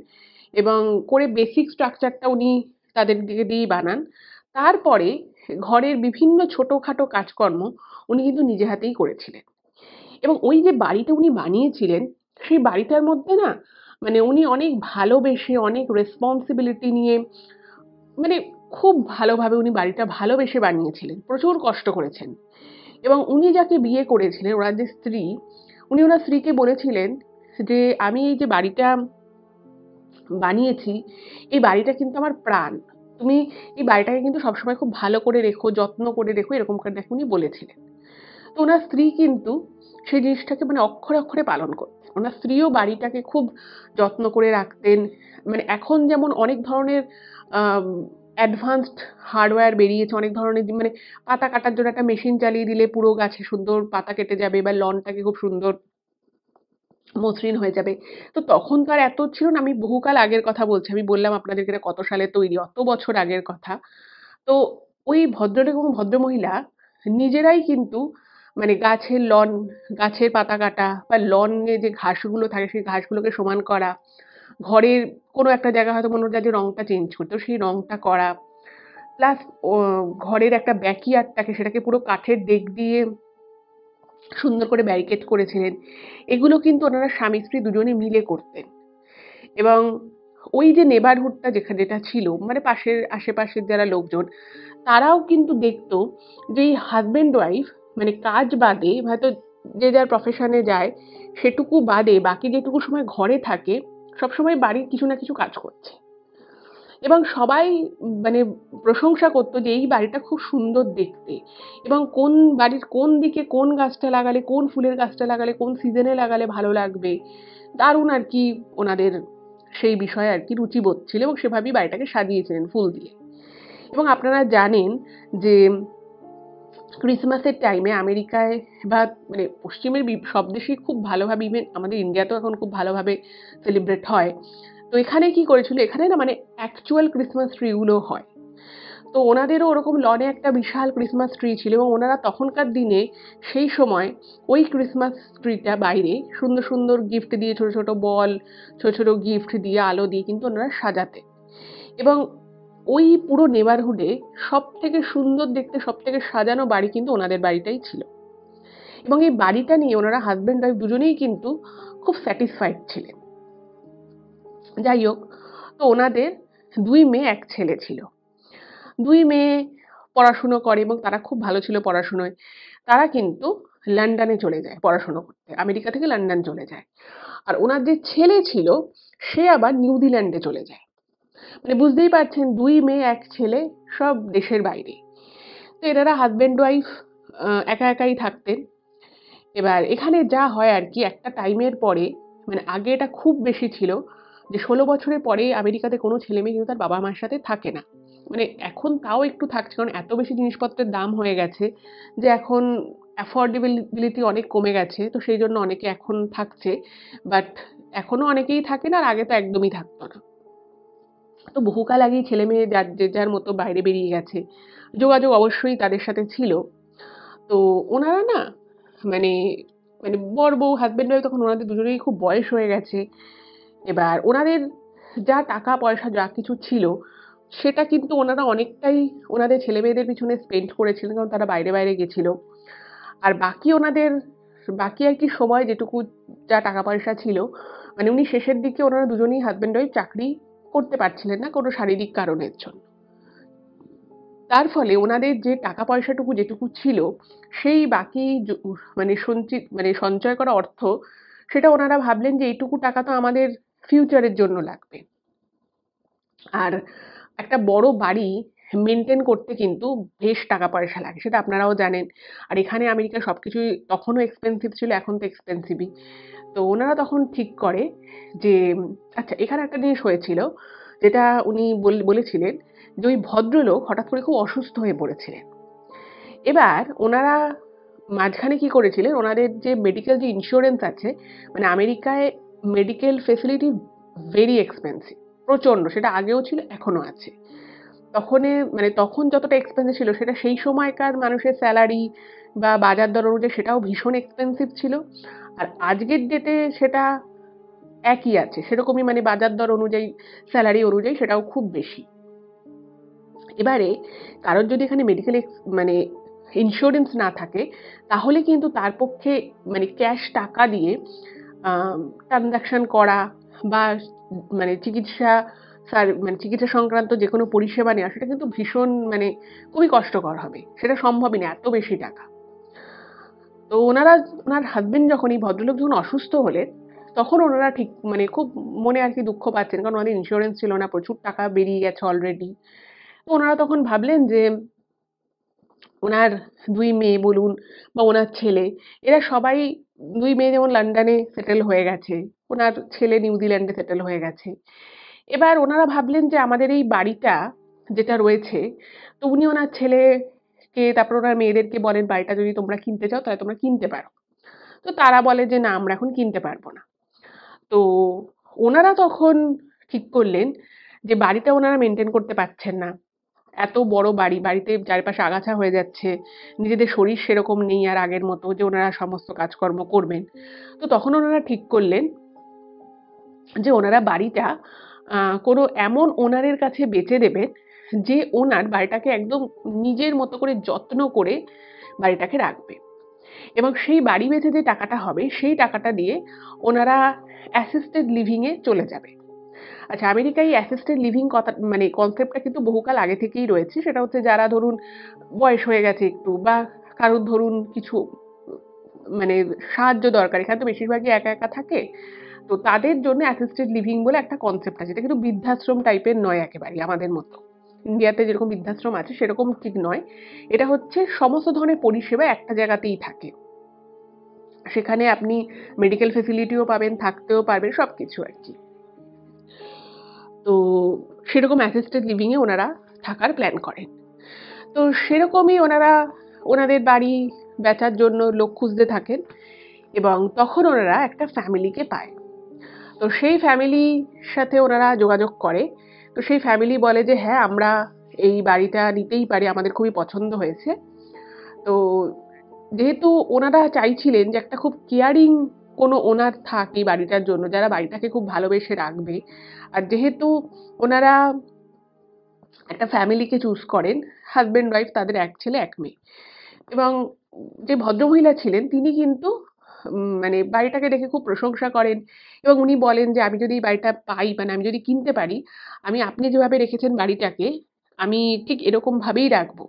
এবং করে বেসিক স্ট্রাকচারটা উনি তাদেরকে দিয়েই বানান। তারপরে ঘরের বিভিন্ন ছোটখাটো কাজকর্ম উনি কিন্তু নিজে হাতেই করেছিলেন। এবং ওই যে বাড়িটা উনি বানিয়েছিলেন, সেই বাড়িটার মধ্যে না মানে উনি অনেক ভালোবেসে, অনেক রেসপন্সিবিলিটি নিয়ে মানে খুব ভালোভাবে উনি বাড়িটা ভালোবেসে বানিয়েছিলেন। প্রচুর কষ্ট করেছেন। এবং উনি যাকে বিয়ে করেছিলেন, ওনার যে স্ত্রী, উনি ওনার স্ত্রীকে বলেছিলেন যে, "আমি এই যে বাড়িটা বানিয়েছি, এই বাড়িটা কিন্তু আমার প্রাণ। তুমি এই বাড়িটাকে কিন্তু সবসময় খুব ভালো করে রেখো, যত্ন করে রেখো", এরকম করে নাকি উনি বলেছিলেন। তো উনার স্ত্রী কিন্তু সেই জিনিসটাকে মানে অক্ষরে, অক্ষরে পালন করতেন। উনার স্ত্রীও বাড়িটাকে খুব যত্ন করে রাখতেন। মানে এখন যেমন অনেক ধরনের আম অ্যাডভান্সড হার্ডওয়্যার বেরিয়েছে, অনেক ধরনের মানে পাতা কাটার জন্য একটা মেশিন চালিয়ে দিলে পুরো গাছে সুন্দর পাতা কেটে যাবে বা লনটাকে খুব সুন্দর মসৃণ হয়ে যাবে। তো তখনকার এত ছিল না, আমি বহুকাল আগের কথা বলছি। আমি বললাম আপনাদেরকে এটা কত সালে তৈরি, অত বছর আগের কথা। তো ওই ভদ্রলোক এবং ভদ্রমহিলা নিজেরাই কিন্তু মানে গাছের পাতা কাটা বা লনে যে ঘাসগুলো থাকে সেই ঘাসগুলোকে সমান করা, ঘরের কোনো একটা জায়গায় হয়তো মনে হচ্ছে যে রংটা চেঞ্জ করতে, তো সেই রংটা করা। প্লাস ও ঘরের একটা ব্যাকইয়ার্ডটাকে সেটাকে পুরো কাঠের দেক দিয়ে সুন্দর করে ব্যারিকেড করেছিলেন। এগুলো কিন্তু ওনারা স্বামী-স্ত্রী দুজনে মিলে করতেন। এবং ওই যে নেবারহুডটা যেটা ছিল মানে পাশের আশেপাশের যারা লোকজন, তারাও কিন্তু দেখতো যে এই হাসব্যান্ড ওয়াইফ মানে কাজ বাদে হয়তো যে যার প্রফেশনে যায়, সেটুকু বাদে বাকি যেটুকু সময় ঘরে থাকে সবসময় বাড়ির কিছু না কিছু কাজ করছে। এবং সবাই মানে প্রশংসা করতো যে এই বাড়িটা খুব সুন্দর দেখতে এবং কোন বাড়ির কোন দিকে কোন গাছটা লাগালে, কোন ফুলের গাছটা লাগালে, কোন সিজনে লাগালে ভালো লাগবে। দারুণ আর কি ওনাদের সেই বিষয়ে আর কি রুচিবোধ ছিল এবং সেভাবেই বাড়িটাকে সাজিয়েছিলেন ফুল দিয়ে। এবং আপনারা জানেন যে ক্রিসমাসের টাইমে আমেরিকায় বা মানে পশ্চিমের সব দেশেই খুব ভালোভাবে, ইভেন আমাদের ইন্ডিয়াতেও এখন খুব ভালোভাবে সেলিব্রেট হয়। তো এখানে কি করেছিল, এখানে না মানে অ্যাকচুয়াল ক্রিসমাস ট্রি গুলো হয়। তো ওনাদেরও ওরকম লনে একটা বিশাল ক্রিসমাস ট্রি ছিল এবং ওনারা তখনকার দিনে সেই সময় ওই ক্রিসমাস ট্রিটা বাইরে সুন্দর, সুন্দর গিফট দিয়ে ছোট, ছোট বল, ছোট, ছোট গিফট দিয়ে আলো দিয়ে কিন্তু ওনারা সাজাতেন। এবং ওই পুরো নেবারহুডে সব থেকে সুন্দর দেখতে, সব থেকে সাজানো বাড়ি কিন্তু ওনাদের বাড়িটাই ছিল। এবং এই বাড়িটা নিয়ে ওনারা হাজব্যান্ড ওয়াইফ দুজনেই কিন্তু খুব স্যাটিসফাইড ছিলেন। যাই হোক, তো ওনাদের 2 মেয়ে 1 ছেলে ছিল। 2 মেয়ে পড়াশুনো করে এবং তারা খুব ভালো ছিল পড়াশুনোয়। তারা কিন্তু লন্ডনে চলে যায় পড়াশুনো করতে। আমেরিকা থেকে লন্ডন চলে যায়। আর ওনার যে ছেলে ছিল সে আবার নিউজিল্যান্ডে চলে যায়। মানে বুঝতেই পারছেন 2 মেয়ে 1 ছেলে সব দেশের বাইরে। তো এনারা হাজব্যান্ড ওয়াইফ একা একাই থাকতেন। এবার এখানে যা হয় আর কি, একটা টাইমের পরে, মানে আগে এটা খুব বেশি ছিল যে 16 বছরের পরে আমেরিকাতে কোনো ছেলে মেয়ে কিন্তু তার বাবা মার সাথে থাকে না। মানে এখন তাও একটু থাকছে, কারণ এত বেশি জিনিসপত্রের দাম হয়ে গেছে যে এখন অ্যাফোর্ডেবিলিটি অনেক কমে গেছে, তো সেই জন্য অনেকে এখন থাকছে। বাট এখনো অনেকেই থাকে না, আর আগে তো একদমই থাকতো না। তো বহুকাল আগেই ছেলে মেয়ে যার যে যার মতো বাইরে বেরিয়ে গেছে। যোগাযোগ অবশ্যই তাদের সাথে ছিল। তো ওনারা না, মানে মানে বর বউ হাজব্যান্ড ওয়াইফ তখন ওনাদের দুজনেই খুব বয়স হয়ে গেছে। এবার ওনাদের যা টাকা পয়সা যা কিছু ছিল সেটা কিন্তু ওনারা অনেকটাই ওনাদের ছেলে মেয়েদের পিছনে স্পেন্ড করেছিলেন, কারণ তারা বাইরে বাইরে গেছিল। আর বাকি আর কি সময় যেটুকু যা টাকা পয়সা ছিল, মানে উনি শেষের দিকে ওনারা দুজনেই হাজব্যান্ড ওয়াইফ চাকরি করতে পারছিলেন না কোনো শারীরিক কারণের জন্য। তার ফলে ওনাদের যে টাকা পয়সাটুকু যেটুকু ছিল সেই বাকি মানে সঞ্চয় করা অর্থ, সেটা ওনারা ভাবলেন যে এইটুকু টাকা তো আমাদের ফিউচারের জন্য লাগবে। আর একটা বড় বাড়ি মেনটেন করতে কিন্তু বেশ টাকা পয়সা লাগে, সেটা আপনারাও জানেন। আর এখানে আমেরিকায় সবকিছুই তখনও এক্সপেন্সিভ ছিল, এখন তো এক্সপেন্সিভই। তো ওনারা তখন ঠিক করে যে আচ্ছা, এখানে একটা জিনিস হয়েছিল যেটা উনি বলেছিলেন যে ওই ভদ্রলোক হঠাৎ করে খুব অসুস্থ হয়ে পড়েছিলেন। এবার ওনারা মাঝখানে কি করেছিলেন, ওনাদের যে মেডিকেল যে ইন্স্যুরেন্স আছে, মানে আমেরিকায় মেডিকেল ফেসিলিটি ভেরি এক্সপেন্সিভ, প্রচন্ড। সেটা আগেও ছিল, এখনো আছে। তখন যতটা এক্সপেন্সিভ ছিল সেটা সেই সময়কার মানুষের স্যালারি বা বাজার দর অনুযায়ী সেটাও ভীষণ এক্সপেন্সিভ ছিল। আর আজকের ডেটে সেটা একই আছে, সেরকমই, মানে বাজার দর অনুযায়ী স্যালারি অনুযায়ী সেটাও খুব বেশি। এবারে কারোর যদি এখানে মেডিকেল মানে ইন্স্যুরেন্স না থাকে, তাহলে কিন্তু তার পক্ষে মানে ক্যাশ টাকা দিয়ে ট্রানজাকশন করা বা চিকিৎসা সংক্রান্ত যে কোনো পরিষেবা নেওয়া, সেটা কিন্তু ভীষণ খুবই কষ্টকর হবে, সেটা সম্ভবই না এত বেশি টাকা। তো ওনার হাজবেন্ড যখন, এই ভদ্রলোক যখন অসুস্থ হলেন, তখন ওনারা ঠিক খুব মনে আর কি দুঃখ পাচ্ছেন, কারণ ওনাদের ইন্স্যুরেন্স ছিল না, প্রচুর টাকা বেরিয়ে গেছে অলরেডি। তো ওনারা তখন ভাবলেন যে ওনার 2 মেয়ে বলুন বা ওনার ছেলে, এরা সবাই, 2 মেয়ে যেমন লন্ডনে সেটেল হয়ে গেছে, ওনার ছেলে নিউজিল্যান্ডে সেটেল হয়ে গেছে। এবার ওনারা ভাবলেন যে আমাদের এই বাড়িটা যেটা রয়েছে, তো উনি ওনার ছেলেকে, তারপর ওনার মেয়েদেরকে বলেন বাড়িটা যদি তোমরা কিনতে চাও তাহলে তোমরা কিনতে পারো। তো তারা বলে যে না, আমরা এখন কিনতে পারবো না। তো ওনারা তখন ঠিক করলেন যে বাড়িটা ওনারা মেনটেন করতে পারছেন না। এত বড় বাড়ি, বাড়িতে চারপাশে আগাছা হয়ে যাচ্ছে, নিজেদের শরীর সেরকম নেই আর আগের মতো যে ওনারা সমস্ত কাজকর্ম করবেন। তো তখন ওনারা ঠিক করলেন যে ওনারা বাড়িটা কোনো এমন ওনারের কাছে বেচে দেবেন যে ওনার বাড়িটাকে একদম নিজের মতো করে যত্ন করে বাড়িটাকে রাখবে। এবং সেই বাড়ি বেচে যে টাকাটা হবে সেই টাকাটা দিয়ে ওনারা অ্যাসিস্টেড লিভিং এ চলে যাবে। আচ্ছা, আমেরিকায় অ্যাসিস্টেড লিভিং কথা, কনসেপ্টটা কিন্তু বহুকাল আগে থেকেই রয়েছে। সেটা হচ্ছে যারা ধরুন বয়স হয়ে গেছে একটু, বা কারোর ধরুন কিছু মানে সাহায্য দরকার, এখানে তো বেশিরভাগই একা একা থাকে, তো তাদের জন্য অ্যাসিস্টেড লিভিং বলে একটা কনসেপ্ট আছে। এটা কিন্তু বৃদ্ধাশ্রম টাইপের নয় একেবারেই আমাদের মতো। ইন্ডিয়াতে যেরকম বৃদ্ধাশ্রম আছে সেরকম ঠিক নয়। এটা হচ্ছে সমস্ত ধরনের পরিষেবা একটা জায়গাতেই থাকে। সেখানে আপনি মেডিকেল ফেসিলিটিও পাবেন, থাকতেও পারবেন, সবকিছু আর কি। তো সেরকম অ্যাসিস্টেড লিভিং এ ওনারা থাকার প্ল্যান করেন। তো সেরকমই ওনারা ওনাদের বাড়ি বেচার জন্য লোক খুঁজতে থাকেন, এবং তখন ওনারা একটা ফ্যামিলিকে পায়। তো সেই ফ্যামিলির সাথে ওনারা যোগাযোগ করে। তো সেই ফ্যামিলি বলে যে হ্যাঁ, আমরা এই বাড়িটা নিতেই পারি, আমাদের খুবই পছন্দ হয়েছে। তো যেহেতু ওনারা চাইছিলেন যে একটা খুব কেয়ারিং কোনো ওনার থাক এই বাড়িটার জন্য, যারা বাড়িটাকে খুব ভালোবেসে রাখবে। আর যেহেতু ওনারা একটা ফ্যামিলিকে চুজ করেন, হাজব্যান্ড ওয়াইফ, তাদের এক ছেলে এক মেয়ে। এবং যে ভদ্রমহিলা ছিলেন তিনি কিন্তু মানে বাড়িটাকে দেখে খুব প্রশংসা করেন এবং উনি বলেন যে আমি যদি এই বাড়িটা পাই, মানে আমি যদি কিনতে পারি, আমি আপনি যেভাবে রেখেছেন বাড়িটাকে আমি ঠিক এরকম ভাবেই রাখবো।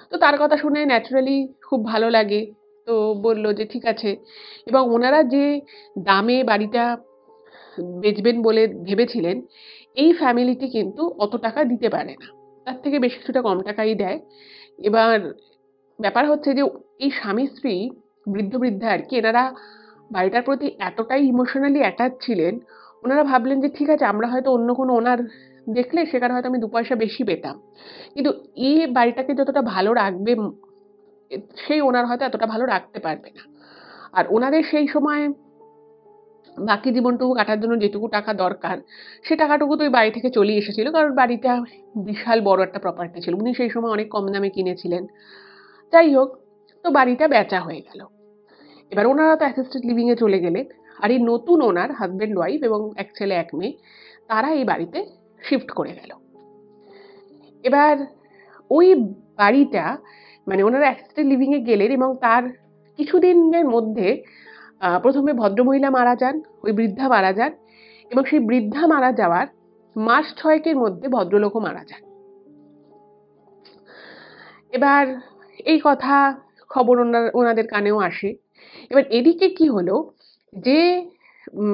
তো তার কথা শুনে ন্যাচারালি খুব ভালো লাগে। তো বলল যে ঠিক আছে। এবং ওনারা যে দামে বাড়িটা বেচবেন বলে ভেবেছিলেন, এই ফ্যামিলিটি কিন্তু অত টাকা দিতে পারে না, তার থেকে বেশ কিছুটা কম টাকাই দেয়। এবার ব্যাপার হচ্ছে যে এই স্বামী স্ত্রী, বৃদ্ধ বৃদ্ধা আর কি, এনারা বাড়িটার প্রতি এতটাই ইমোশনালি অ্যাটাচ ছিলেন, ওনারা ভাবলেন যে ঠিক আছে আমরা হয়তো অন্য কোনো ওনার দেখলে সেখানে হয়তো আমি 2 পয়সা বেশি পেতাম, কিন্তু এই বাড়িটাকে যতটা ভালো রাখবে সেই ওনার হয়তো এতটা ভালো রাখতে পারবে না। আর ওনাদের সেই সময় বাকি জীবনটুকু কাটার জন্য যেটুকু টাকা দরকার, সে টাকাটুকু তো ওই বাড়ি থেকে চলেই এসেছিল, কারণ বাড়িটা বিশাল বড় একটা প্রপার্টি ছিল, উনি সেই সময় অনেক কম দামে কিনেছিলেন। যাই হোক, তো বাড়িটা বেচা হয়ে গেল। এবার ওনারা তো অ্যাসিস্টেড লিভিং এ চলে গেলেন। আর এই নতুন ওনার হাজব্যান্ড ওয়াইফ এবং এক ছেলে এক মেয়ে, তারা এই বাড়িতে শিফট করে গেল। এবার ওই বাড়িটা, মানে ওনারা অ্যাসিস্টেড লিভিং এ গেলেন এবং তার কিছুদিনের মধ্যে প্রথমে ভদ্রমহিলা মারা যান, ওই বৃদ্ধা মারা যান, এবং সেই বৃদ্ধা মারা যাওয়ার মাস 6 মধ্যে ভদ্রলোকও মারা যান। এবার এই কথা খবর ওনাদের কানেও আসে। এবার এদিকে কি হলো, যে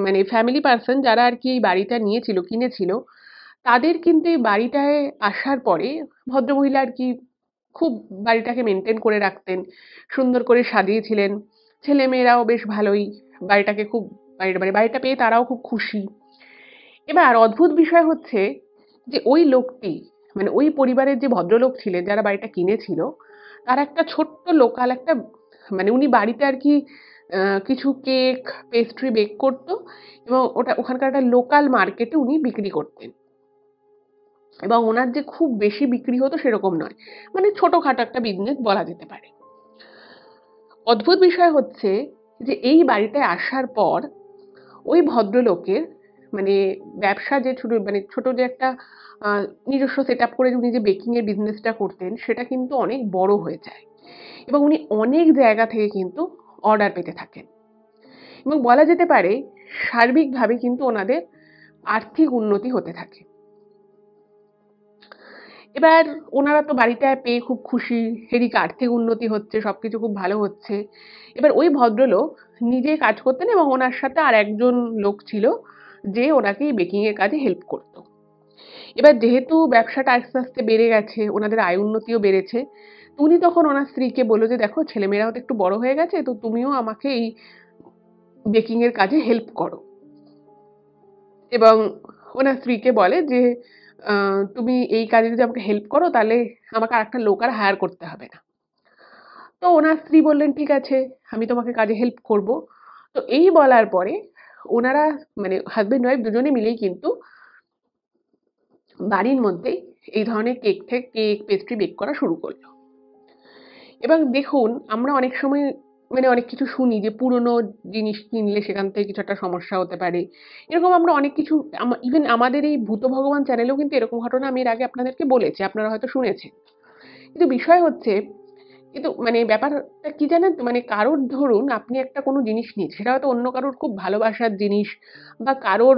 মানে ফ্যামিলি পার্সন যারা আর কি এই বাড়িটা নিয়েছিল, কিনেছিল, তাদের কিন্তু এই বাড়িটায় আসার পরে ভদ্রমহিলা আর কি খুব বাড়িটাকে মেনটেন করে রাখতেন, সুন্দর করে সাজিয়েছিলেন। ছেলেমেয়েরাও বেশ ভালোই বাড়িটাকে খুব, বাড়িটা পেয়ে তারাও খুব খুশি। এবার অদ্ভুত বিষয় হচ্ছে যে ওই লোকটি, মানে ওই পরিবারের যে ভদ্রলোক ছিলেন যারা বাড়িটা কিনেছিল, তার একটা ছোট্ট লোকাল একটা, মানে উনি বাড়িতে আর কি কিছু কেক পেস্ট্রি বেক করতো এবং ওটা ওখানকার একটা লোকাল মার্কেটে উনি বিক্রি করতেন। এবং ওনার যে খুব বেশি বিক্রি হতো সেরকম নয়, মানে ছোটখাটো একটা বিজনেস বলা যেতে পারে। অদ্ভুত বিষয় হচ্ছে যে এই বাড়িটায় আসার পর ওই ভদ্রলোকের, মানে ব্যবসা যে ছোট, মানে ছোট যে একটা নিজস্ব সেট আপ করে উনি যে বেকিং এর বিজনেসটা করতেন, সেটা কিন্তু অনেক বড় হয়ে যায় এবং উনি অনেক জায়গা থেকে কিন্তু অর্ডার পেতে থাকেন। এবং বলা যেতে পারে সার্বিকভাবে কিন্তু ওনাদের আর্থিক উন্নতি হতে থাকে। এবার ওনারা তো বাড়িটা পেয়ে খুব খুশি, এদিকে আর্থিক উন্নতি হচ্ছে, সবকিছু খুব ভালো হচ্ছে। এবার ওই ভদ্রলোক নিজে কাজ করতেন এবং ওনার সাথে আর একজন লোক ছিল যে ওনাকে এই বেকিং এর কাজে হেল্প করতো। এবার যেহেতু ব্যবসাটা আস্তে আস্তে বেড়ে গেছে, ওনাদের আয় উন্নতিও বেড়েছে, উনি তখন ওনার স্ত্রীকে বলল যে দেখো ছেলেমেয়েরাও তো একটু বড় হয়ে গেছে, তো তুমিও আমাকে এই বেকিং এর কাজে হেল্প করো। এবং ওনার স্ত্রীকে বলে যে তুমি এই কাজে যদি আমাকে হেল্প করো তাহলে আমাকে আরেকটা লোক আর হায়ার করতে হবে না। তো ওনার স্ত্রী বললেন ঠিক আছে, আমি তোমাকে কাজে হেল্প করব। তো এই বলার পরে ওনারা, মানে হাজবেন্ড ওয়াইফ দুজনে মিলেই কিন্তু বাড়ির মধ্যেই এই ধরনের কেক পেস্ট্রি বেক করা শুরু করলো। এবং দেখুন, আমরা অনেক সময় মানে অনেক কিছু শুনি যে পুরনো জিনিস কিনলে সেখান থেকে কিছু একটা সমস্যা হতে পারে। এরকম আমরা অনেক কিছু, ইভেন আমাদের এই ভূত ভগবান চ্যানেলেও কিন্তু এরকম ঘটনা আমি এর আগে আপনাদেরকে বলেছি, আপনারা হয়তো শুনেছেন। কিন্তু বিষয় হচ্ছে, কিন্তু মানে ব্যাপারটা কি জানেন তো, মানে কারোর ধরুন আপনি একটা কোনো জিনিস নিয়েছেন, সেটা হয়তো অন্য কারোর খুব ভালোবাসার জিনিস বা কারোর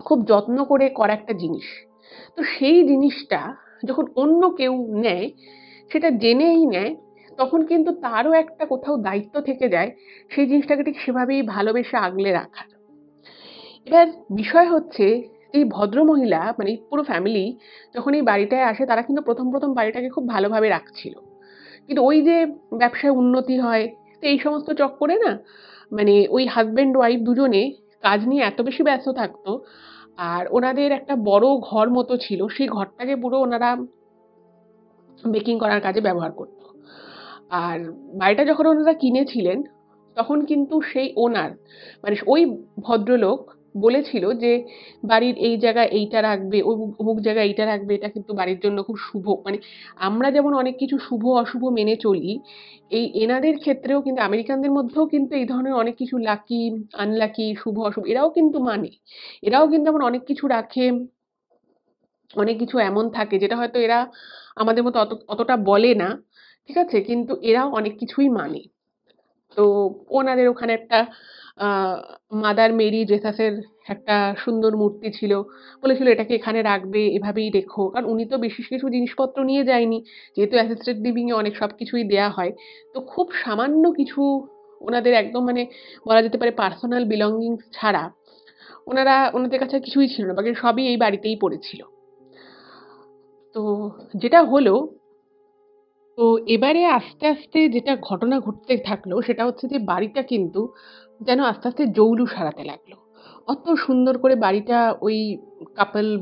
খুব যত্ন করে করা একটা জিনিস। তো সেই জিনিসটা যখন অন্য কেউ নেয়, সেটা জেনেই নেয়, তখন কিন্তু তারও একটা কোথাও দায়িত্ব থেকে যায় সেই জিনিসটাকে ঠিক সেভাবেই ভালোবেসে আগলে রাখার। এবার বিষয় হচ্ছে এই ভদ্রমহিলা, মানে এই পুরো ফ্যামিলি যখন এই বাড়িটায় আসে, তারা কিন্তু প্রথম বাড়িটাকে খুব ভালোভাবে রাখছিল। কিন্তু ওই যে ব্যবসায় উন্নতি হয়, তো এই সমস্ত চক্করে না, মানে ওই হাজব্যান্ড ওয়াইফ দুজনে কাজ নিয়ে এত বেশি ব্যস্ত থাকতো। আর ওনাদের একটা বড় ঘর মতো ছিল, সেই ঘরটাকে পুরো ওনারা বেকিং করার কাজে ব্যবহার করতো। আর বাড়িটা যখন ওনারা কিনেছিলেন, তখন কিন্তু সেই ওনার, মানে ওই ভদ্রলোক বলেছিল যে বাড়ির এই জায়গায় এইটা রাখবে, অমুক জায়গায় এইটা রাখবে, এটা কিন্তু বাড়ির জন্য খুব শুভ। মানে আমরা যেমন অনেক কিছু শুভ অশুভ মেনে চলি, এই এনাদের ক্ষেত্রেও কিন্তু, আমেরিকানদের মধ্যেও কিন্তু এই ধরনের অনেক কিছু লাকি আনলাকি শুভ অশুভ এরাও কিন্তু মানে, এরাও কিন্তু এমন অনেক কিছু রাখে অনেক কিছু এমন থাকে যেটা হয়তো এরা আমাদের মতো অতটা বলে না, ঠিক আছে? কিন্তু এরাও অনেক কিছুই মানে। তো ওনাদের ওখানে একটা মাদার মেরি জেসাসের একটা সুন্দর মূর্তি ছিল। বলেছিল এটাকে এখানে রাখবে, এভাবেই রেখো। কারণ উনি তো বিশেষ কিছু জিনিসপত্র নিয়ে যায়নি। যেহেতু অ্যাসিস্টেড লিভিং এ অনেক সবকিছুই দেয়া হয়। তো খুব সামান্য কিছু ওনাদের একদম মানে বলা যেতে পারে পার্সোনাল বিলঙ্গিংস ছাড়া ওনাদের কাছে আর কিছুই ছিল না। বাকি সবই এই বাড়িতেই পড়েছিল। তো যেটা হলো, তো এবারে আস্তে, আস্তে যেটা ঘটনা ঘটতে থাকলো সেটা হচ্ছে যে বাড়িটা কিন্তু যেন আস্তে, আস্তে জৌলুস হারাতে লাগলো। অত সুন্দর করে বাড়িটা ওই কাপল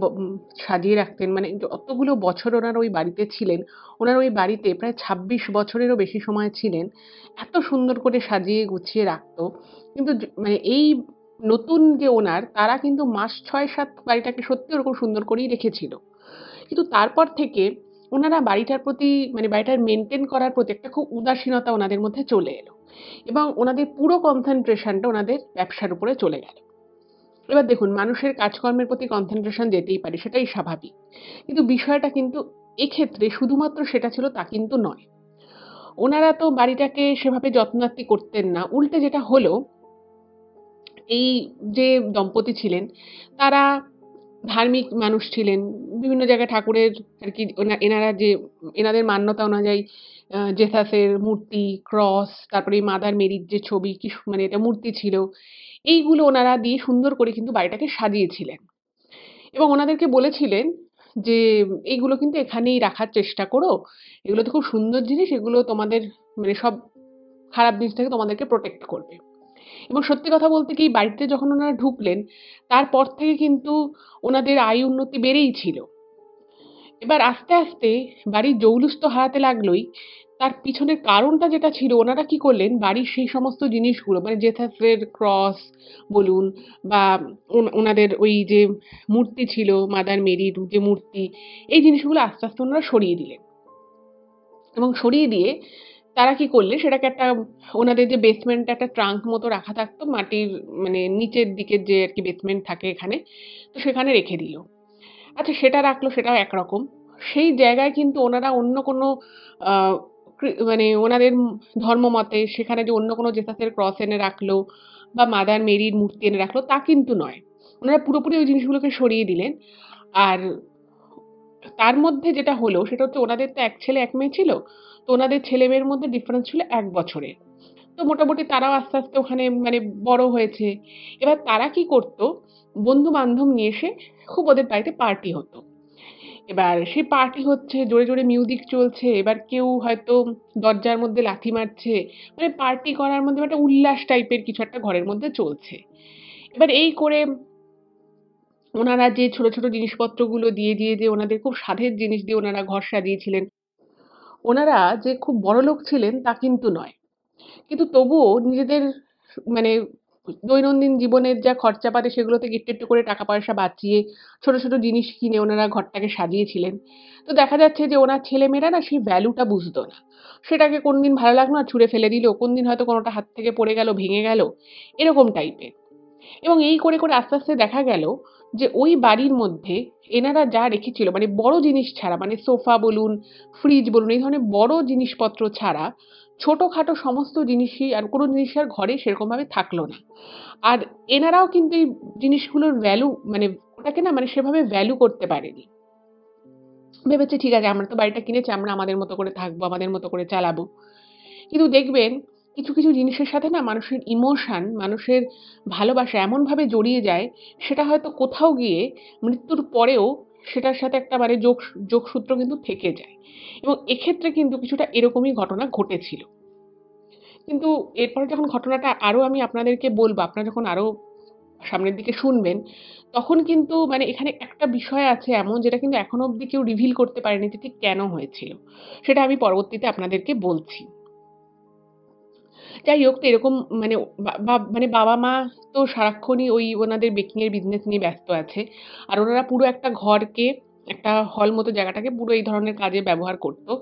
সাজিয়ে রাখতেন। মানে অতগুলো বছর ওনারা ওই বাড়িতে ছিলেন। ওনারা ওই বাড়িতে প্রায় ২৬ বছরেরও বেশি সময় ছিলেন। এত সুন্দর করে সাজিয়ে গুছিয়ে রাখতো। কিন্তু মানে এই নতুন যে ওনার তারা কিন্তু মাস ৬-৭ বাড়িটাকে সত্যি ওরকম সুন্দর করেই রেখেছিল। কিন্তু তারপর থেকে ওনারা বাড়িটার প্রতি মানে বাড়িটার মেইনটেইন করার প্রতি একটা খুব উদাসীনতা ওনাদের মধ্যে চলে এলো। এবং ওনাদের পুরো কনসেনট্রেশনটা ওনাদের ব্যবসার উপরে চলে গেল। এবার দেখুন মানুষের কাজকর্মের প্রতি কনসেনট্রেশন যেতেই পারে, সেটাই স্বাভাবিক। কিন্তু বিষয়টা কিন্তু এক্ষেত্রে শুধুমাত্র সেটা ছিল তা কিন্তু নয়। ওনারা তো বাড়িটাকে সেভাবে যত্নার্তি করতেন না। উল্টে যেটা হলো, এই যে দম্পতি ছিলেন তারা ধার্মিক মানুষ ছিলেন। বিভিন্ন জায়গায় ঠাকুরের আরকি এনারা যে এনাদের মান্যতা অনুযায়ী জেসাসের মূর্তি, ক্রস, তারপরে এই মাদার মেরির যে ছবি কি মানে এটা মূর্তি ছিল। এইগুলো ওনারা দিয়ে সুন্দর করে কিন্তু বাড়িটাকে সাজিয়েছিলেন। এবং ওনাদেরকে বলেছিলেন যে, "এইগুলো কিন্তু এখানেই রাখার চেষ্টা করো। এগুলো তো খুব সুন্দর জিনিস। এগুলো তোমাদের মানে সব খারাপ জিনিস থেকে তোমাদেরকে প্রোটেক্ট করবে।" এবং সত্যি কথা বলতে কি বাড়িতে যখন ওনারা ঢুকলেন, তারপর থেকে কিন্তু ওনাদের আয় উন্নতি বেড়েই ছিল। এবার আস্তে, আস্তে বাড়ির জৌলুস তো হারাতে লাগলোই। তার পিছনের কারণটা যেটা ছিল ওনারা কি করলেন বাড়ির সেই সমস্ত জিনিসগুলো মানে জেসাসের ক্রস বলুন বা ওনাদের ওই যে মূর্তি ছিল মাদার মেরির যে মূর্তি, এই জিনিসগুলো আস্তে, আস্তে ওনারা সরিয়ে দিলেন। এবং সরিয়ে দিয়ে তারা কি করলেন সেটাকে একটা ওনাদের যে বেসমেন্টে একটা ট্রাঙ্ক মতো রাখা থাকতো মাটির মানে নিচের দিকের যে আরকি বেসমেন্ট থাকে এখানে, তো সেখানে রেখে দিল। আচ্ছা সেটা রাখলো সেটাও একরকম। সেই জায়গায় কিন্তু ওনারা অন্য কোনো আ মানে ওনাদের ধর্মমতে সেখানে যে অন্য কোনো জেসাসের ক্রস এনে রাখলো বা মাদার মেরির মূর্তি এনে রাখলো তা কিন্তু নয়। ওনারা পুরোপুরি ওই জিনিসগুলোকে সরিয়ে দিলেন। আর তার মধ্যে যেটা হলো সেটা হচ্ছে ওনাদের তো ১ ছেলে ১ মেয়ে ছিল। তো ওনাদের ছেলে-মেয়ের মধ্যে ডিফারেন্স ছিল ১ বছরের। তো মোটামুটি তারাও আস্তে, আস্তে ওখানে মানে বড় হয়েছে। এবার তারা কি করত, বন্ধু-বান্ধব নিয়ে এসে খুব ওদের বাড়িতে পার্টি হতো। এবার সেই পার্টি হচ্ছে, জোরে, জোরে মিউজিক চলছে। এবার কেউ হয়তো দরজার মধ্যে লাথি মারছে। মানে পার্টি করার মধ্যে একটা উল্লাস টাইপের কিছু একটা ঘরের মধ্যে চলছে। এবার এই করে ওনারা যে ছোট, ছোট জিনিসপত্রগুলো দিয়ে যে ওনাদের খুব সাধের জিনিস দিয়ে ওনারা ঘর সাজিয়েছিলেন। ওনারা যে খুব বড়লোক ছিলেন তা কিন্তু নয়। কিন্তু তবুও নিজেদের মানে দৈনন্দিন জীবনের যা খরচাপাতি সেগুলো থেকে একটু, একটু করে টাকা পয়সা বাঁচিয়ে ছোট, ছোট জিনিস কিনে ওনারা ঘরটাকে সাজিয়েছিলেন। তো দেখা যাচ্ছে যে ওনার ছেলেমেয়েরা না সেই ভ্যালুটা বুঝতো না। সেটাকে কোনদিন ভালো লাগলো না ছুঁড়ে ফেলে দিল, কোনদিন হয়তো কোনোটা হাত থেকে পড়ে গেল, ভেঙে গেল, এরকম টাইপের। এবং এই করে, করে আস্তে, আস্তে দেখা গেল যে ওই বাড়ির মধ্যে এনারা যা রেখেছিল মানে বড় জিনিস ছাড়া মানে সোফা বলুন, ফ্রিজ বলুন এই ধরনের বড় জিনিসপত্র ছাড়া ছোটখাটো সমস্ত জিনিসই আর কোনো জিনিসই আর ঘরে সেরকমভাবে থাকলো না। আর এনারাও কিন্তু এই জিনিসগুলোর ভ্যালু মানে ওটাকে না মানে সেভাবে ভ্যালু করতে পারেনি। ভেবেছে ঠিক আছে আমরা তো বাড়িটা কিনেছি আমরা আমাদের মতো করে থাকবো, আমাদের মতো করে চালাবো। কিন্তু দেখবেন কিছু, কিছু জিনিসের সাথে না মানুষের ইমোশন, মানুষের ভালোবাসা এমনভাবে জড়িয়ে যায় সেটা হয়তো কোথাও গিয়ে মৃত্যুর পরেও সেটার সাথে একটা মানে যোগসূত্র কিন্তু থেকে যায়। এবং এক্ষেত্রে কিন্তু কিছুটা এরকমই ঘটনা ঘটেছিল। কিন্তু এরপরে যখন ঘটনাটা আরো আমি আপনাদেরকে বলবো, আপনারা যখন আরো সামনের দিকে শুনবেন, তখন কিন্তু মানে এখানে একটা বিষয় আছে এমন যেটা কিন্তু এখনো অব্দি কেউ রিভিল করতে পারেনি যে ঠিক কেন হয়েছিল। সেটা আমি পরবর্তীতে আপনাদেরকে বলছি। যাই হোক তো এরকম মানে মানে বাবা-মা তো সারাক্ষণই ওই ওনাদের বেকিং এর বিজনেস নিয়ে ব্যস্ত আছে। আর ওনারা পুরো একটা ঘরকে একটা হল মতো জায়গাটাকে পুরো এই ধরনের কাজে ব্যবহার করত।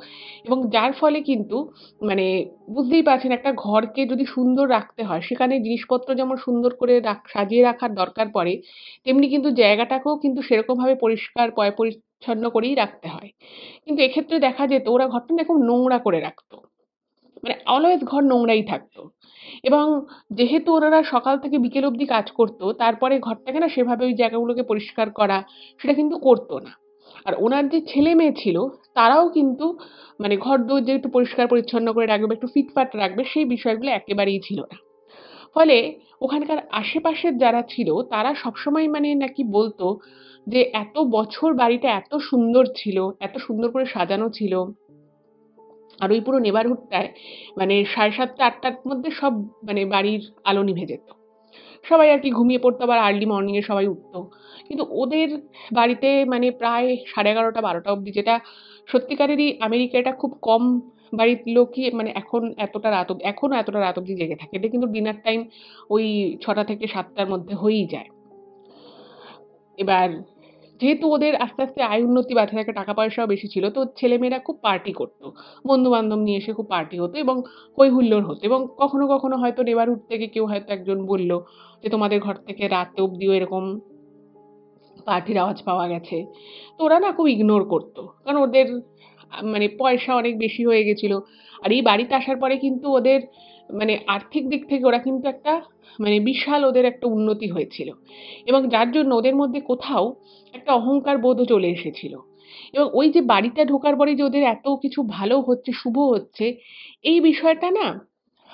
এবং যার ফলে কিন্তু মানে বুঝতেই পারছেন একটা ঘরকে যদি সুন্দর রাখতে হয় সেখানে জিনিসপত্র যেমন সুন্দর করে সাজিয়ে রাখার দরকার পড়ে, তেমনি কিন্তু জায়গাটাকেও কিন্তু সেরকমভাবে পরিষ্কার পরিচ্ছন্ন করেই রাখতে হয়। কিন্তু এক্ষেত্রে দেখা যেত ওরা ঘরটা না খুব নোংরা করে রাখতো। মানে অলওয়েজ ঘর নোংরাই থাকতো। এবং যেহেতু ওনারা সকাল থেকে বিকেল অবধি কাজ করতো, তারপরে ঘরটাকে না সেভাবে ওই জায়গাগুলোকে পরিষ্কার করা, সেটা কিন্তু করতো না। আর ওনার যে ছেলে-মেয়ে ছিল, তারাও কিন্তু মানে ঘরদোর যে একটু পরিষ্কার পরিচ্ছন্ন করে রাখবে বা একটু ফিটফাট রাখবে, সেই বিষয়গুলো একেবারেই ছিল না। ফলে ওখানকার আশেপাশের যারা ছিল, তারা সবসময় মানে নাকি বলতো যে, "এত বছর বাড়িটা এত সুন্দর ছিল, এত সুন্দর করে সাজানো ছিল।" আর ওই পুরো নেবারহুডটায় মানে ৭:৩০-৮টার মধ্যে সব মানে বাড়ির আলো নিভে যেত। সবাই আরকি ঘুমিয়ে পড়তো, আবার আর্লি মর্নিং এ সবাই উঠতো। কিন্তু ওদের বাড়িতে মানে প্রায় 11:30-12টা অব্দি, যেটা সত্যিকারেরই আমেরিকায় এটা খুব কম বাড়ির লোকই মানে এখনো এতটা রাত অব্দি জেগে থাকে। এটা কিন্তু ডিনার টাইম ওই ৬টা থেকে ৭টার মধ্যে হয়েই যায়। এবার যেহেতু ওদের আস্তে, আস্তে আয় উন্নতি বাড়তে থাকে, টাকা পয়সাও বেশি ছিল, তো ছেলেমেয়েরা খুব পার্টি করত। বন্ধু-বান্ধব নিয়ে এসে খুব পার্টি হতো এবং হৈ হুল্লোড় হতো এবং কখনো, কখনো হয়তো নেবারহুড থেকে কেউ হয়তো একজন বলল যে, "তোমাদের ঘর থেকে রাত অব্দিও এরকম পার্টির আওয়াজ পাওয়া গেছে।" তো ওরা না খুব ইগনোর করত। কারণ ওদের মানে পয়সা অনেক বেশি হয়ে গেছিল। আর এই বাড়িতে আসার পরে কিন্তু ওদের মানে আর্থিক দিক থেকে ওরা কিন্তু একটা মানে বিশাল ওদের একটা উন্নতি হয়েছিল। এবং যার জন্য ওদের মধ্যে কোথাও একটা অহংকার বোধও চলে এসেছিল। এবং ওই যে বাড়িতে ঢোকার পরে যে ওদের এত কিছু ভালো হচ্ছে, শুভ হচ্ছে, এই বিষয়টা না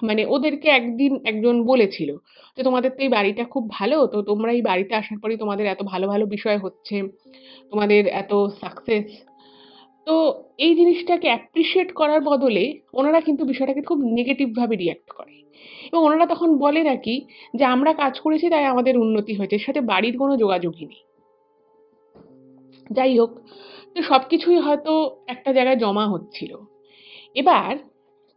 মানে ওদেরকে একদিন একজন বলেছিল যে, "তোমাদের তো এই বাড়িটা খুব ভালো। তো তোমরা এই বাড়িতে আসার পরেই তোমাদের এত ভালো, ভালো বিষয় হচ্ছে। তোমাদের এত সাকসেস।" তো এই জিনিসটাকে অ্যাপ্রিশিয়েট করার বদলে ওনারা কিন্তু বিষয়টাকে খুব নেগেটিভ ভাবে রিঅ্যাক্ট করে। এবং ওনারা তখন বলে নাকি যে, "আমরা কাজ করেছি তাই আমাদের উন্নতি হয়েছে। এর সাথে বাড়ির কোনো যোগাযোগই নেই।" যাই হোক, তো সবকিছুই হয়তো একটা জায়গায় জমা হচ্ছিল। এবার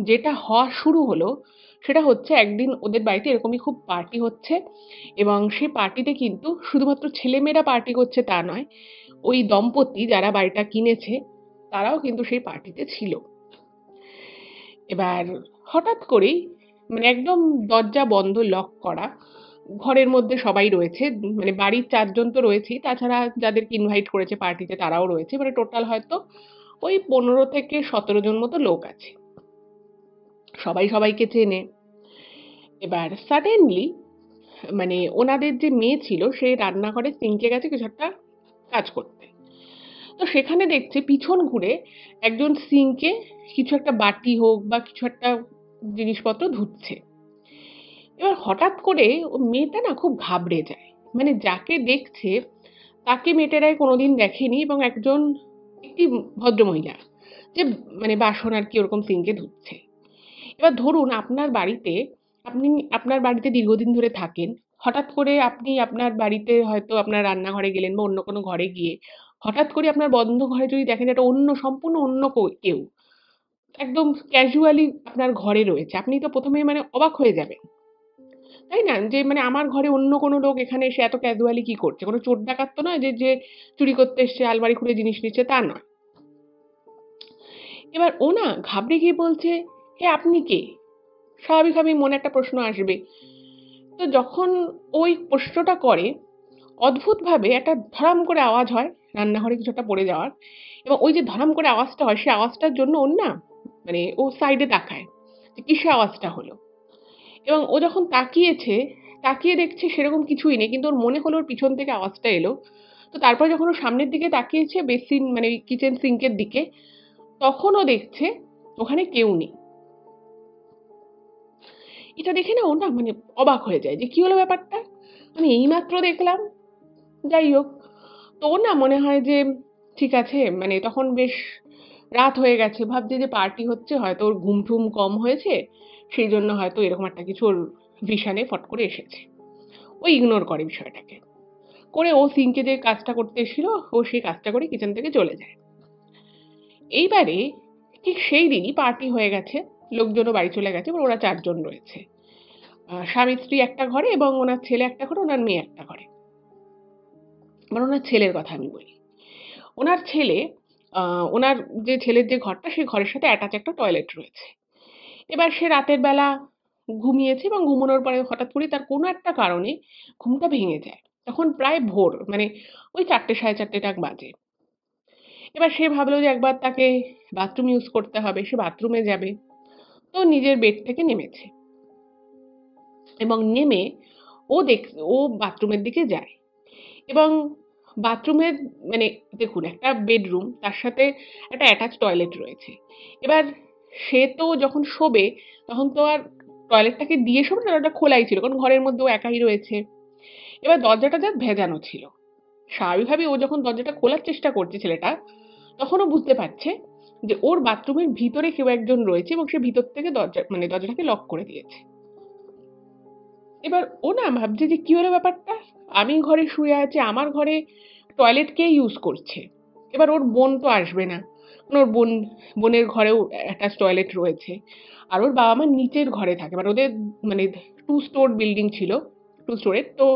যেটা হওয়া শুরু হলো, সেটা হচ্ছে একদিন ওদের বাড়িতে এরকমই খুব পার্টি হচ্ছে এবং সেই পার্টিতে কিন্তু শুধুমাত্র ছেলেমেয়েরা পার্টি করছে তা নয়। ওই দম্পতি যারা বাড়িটা কিনেছে, তারাও কিন্তু সেই পার্টিতে ছিল। এবার হঠাৎ করেই মানে একদম দরজা বন্ধ, লক করা। ঘরের মধ্যে সবাই রয়েছে। মানে বাড়ির ৪ জন তো রয়েছেই। তাছাড়া যাদেরকে ইনভাইট করেছে পার্টিতে তারাও রয়েছে। মানে টোটাল হয়তো ওই ১৫ থেকে ১৭ জন মতো লোক আছে। সবাই সবাইকে চেনে। এবার সাডেনলি মানে ওনাদের যে মেয়ে ছিল সে রান্নাঘরের সিঙ্কে গেছে কিছু একটা কাজ করতে। তো সেখানে দেখছে পিছন ঘুরে একজন সিঙ্কে কিছু একটা বাটি হোক বা কিছু একটা জিনিসপত্র ধুচ্ছে। এবার হঠাৎ করে ও মেয়েটা না খুব ঘাবড়ে যায়। মানে যাকে দেখছে তাকে মেয়েটারাই কোনোদিন দেখেনি এবং একটি ভদ্রমহিলা যে মানে বাসন আরকি ওরকম সিঙ্কে ধুচ্ছে। এবার ধরুন আপনি আপনার বাড়িতে দীর্ঘদিন ধরে থাকেন। হঠাৎ করে আপনি আপনার বাড়িতে হয়তো আপনার রান্নাঘরে গেলেন বা অন্য কোনো ঘরে গিয়ে হঠাৎ করে আপনার বন্ধ ঘরে যদি দেখেন একটা সম্পূর্ণ অন্য কেউ একদম ক্যাজুয়ালি আপনার ঘরে রয়েছে। আপনি তো ১ম এই মানে অবাক হয়ে যাবেন। তাই না? যে মানে আমার ঘরে অন্য কোনো লোক এখানে এসে এত ক্যাজুয়ালি কি করছে? কোনো চোর ডাকাত তো নয় যে চুরি করতে এসছে, আলমারি খুলে জিনিস নিচ্ছে তা নয়। এবার ও না ঘাবড়ে গিয়ে বলছে, "হে আপনি কে?" স্বাভাবিকভাবেই মনে একটা প্রশ্ন আসবে। তো যখন ওই প্রশ্নটা করে, অদ্ভুতভাবে একটা ধড়াম করে আওয়াজ হয় রান্নাঘরে কিছু একটা পড়ে যাওয়ার এবং ওই যে ধড়াম করে আওয়াজটা হয়, সেই আওয়াজটার জন্য ওর না মানে ও সাইডে তাকায় যে কিসের আওয়াজটা হলো এবং ও যখন তাকিয়েছে, তাকিয়ে দেখছে সেরকম কিছুই নেই। কিন্তু ওর মনে হলো ওর পিছন থেকে আওয়াজটা এলো। তো তারপর যখন ও সামনের দিকে তাকিয়েছে বেসিন মানে ওই কিচেন সিঙ্কের দিকে, তখন ও দেখছে ওখানে কেউ নেই। এটা দেখে না ও না মানে অবাক হয়ে যায় যে কি হলো ব্যাপারটা? আমি এইমাত্র দেখলাম। যাই হোক, তো ওর না মনে হয় যে ঠিক আছে মানে তখন বেশ রাত হয়ে গেছে। ভাবছে যে পার্টি হচ্ছে হয়তো ওর ঘুম-টুম কম হয়েছে। সেইজন্য হয়তো এরকম একটা কিছু ওর ভিশন এ ফট করে এসেছে। ও ইগনোর করে বিষয়টাকে। করে ও সিঙ্কে যে কাজটা করতে এসেছিল, ও সেই কাজটা করে কিচেন থেকে চলে যায়। এইবারে ঠিক সেই দিনই পার্টি হয়ে গেছে। লোকজনও বাড়ি চলে গেছে। এবার ওরা ৪ জন রয়েছে। স্বামী-স্ত্রী একটা ঘরে এবং ওনার ছেলে একটা ঘরে, ওনার মেয়ে একটা ঘরে। মানে ওনার ছেলের কথা আমি বলি। ওনার ছেলে আ ওনার যে ছেলের যে ঘরটা, সেই ঘরের সাথে অ্যাটাচ একটা টয়লেট রয়েছে। এবার সে রাতের বেলা ঘুমিয়েছে এবং ঘুমানোর পরে হঠাৎ করেই তার কোনো একটা কারণে ঘুমটা ভেঙে যায়। তখন প্রায় ভোর মানে ওই ৪:০০ ৪:৩০ বাজে। এবার সে ভাবলো যে একবার তাকে বাথরুম ইউজ করতে হবে, সে বাথরুমে যাবে। তো নিজের বেড থেকে নেমেছে এবং নেমে ও বাথরুমের দিকে যায় এবং বাথরুমের মানে দেখুন, একটা বেডরুম, তার সাথে একটা অ্যাটাচ টয়লেট রয়েছে। এবার সে তো যখন শোবে তখন তো আর টয়লেটটাকে দিয়ে শোবে না, ওটা খোলাই ছিল, কারণ ঘরের মধ্যে ও একাই রয়েছে। এবার দরজাটা যা ভেজানো ছিল, স্বাভাবিকভাবেই ও যখন দরজাটা খোলার চেষ্টা করছে ছেলেটা, তখন ও বুঝতে পারছে যে ওর বাথরুমের ভিতরে কেউ একজন রয়েছে এবং সে ভিতর থেকে দরজাটাকে লক করে দিয়েছে। এবার ও না ভাবছে যে কি হলো ব্যাপারটা, আমি ঘরে শুয়ে আছি, আমার ঘরে টয়লেট কে ইউজ করছে। এবার ওর বোন তো আসবে না, কারণ ওর বোনের ঘরেও অ্যাটাচ টয়লেট রয়েছে, আর ওর বাবা মা নিচের ঘরে থাকে, মানে ওদের মানে 2 স্টোর বিল্ডিং ছিল, 2 স্টোরের। তো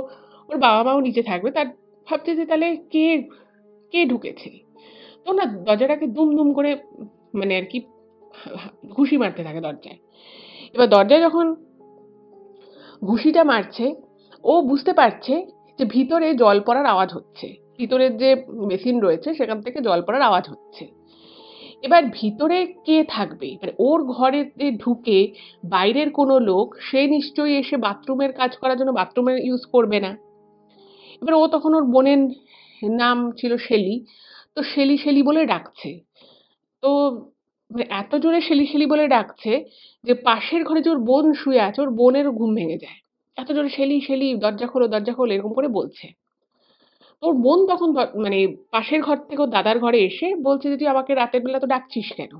ওর বাবা মাও নিচে থাকবে, তার ভাবছে যে তাহলে কে কে ঢুকেছে। তো না দরজাটাকে দুম দুম করে মানে আর কি ঘুষি মারতে থাকে দরজায়। এবার দরজায় যখন ঘুষিটা মারছে, ও বুঝতে পারছে যে ভিতরে জল পড়ার আওয়াজ হচ্ছে। ভিতরের যে বেসিন রয়েছে সেখান থেকে জল পড়ার আওয়াজ হচ্ছে। এবার ভিতরে কে থাকবে? মানে ওর ঘরেতে ঢুকে বাইরের কোনো লোক, সে নিশ্চয়ই এসে বাথরুমের কাজ করার জন্য বাথরুমের ইউজ করবে না। এবার ও তখন ওর বোনের নাম ছিল শেলি। তো শেলি, শেলি বলে ডাকছে। তো মানে এত জোরে শেলি, শেলি বলে ডাকছে যে পাশের ঘরে যে ওর বোন শুয়ে আছে, ওর বোনেরও ঘুম ভেঙে যায়। এত জোরে শেলি, শেলি দরজা খোলো, দরজা খোলো এরকম করে বলছে। ওর বোন তখন মানে পাশের ঘর থেকে ওর দাদার ঘরে এসে বলছে যে, "তুই আমাকে রাতের বেলা তো ডাকছিস কেন?"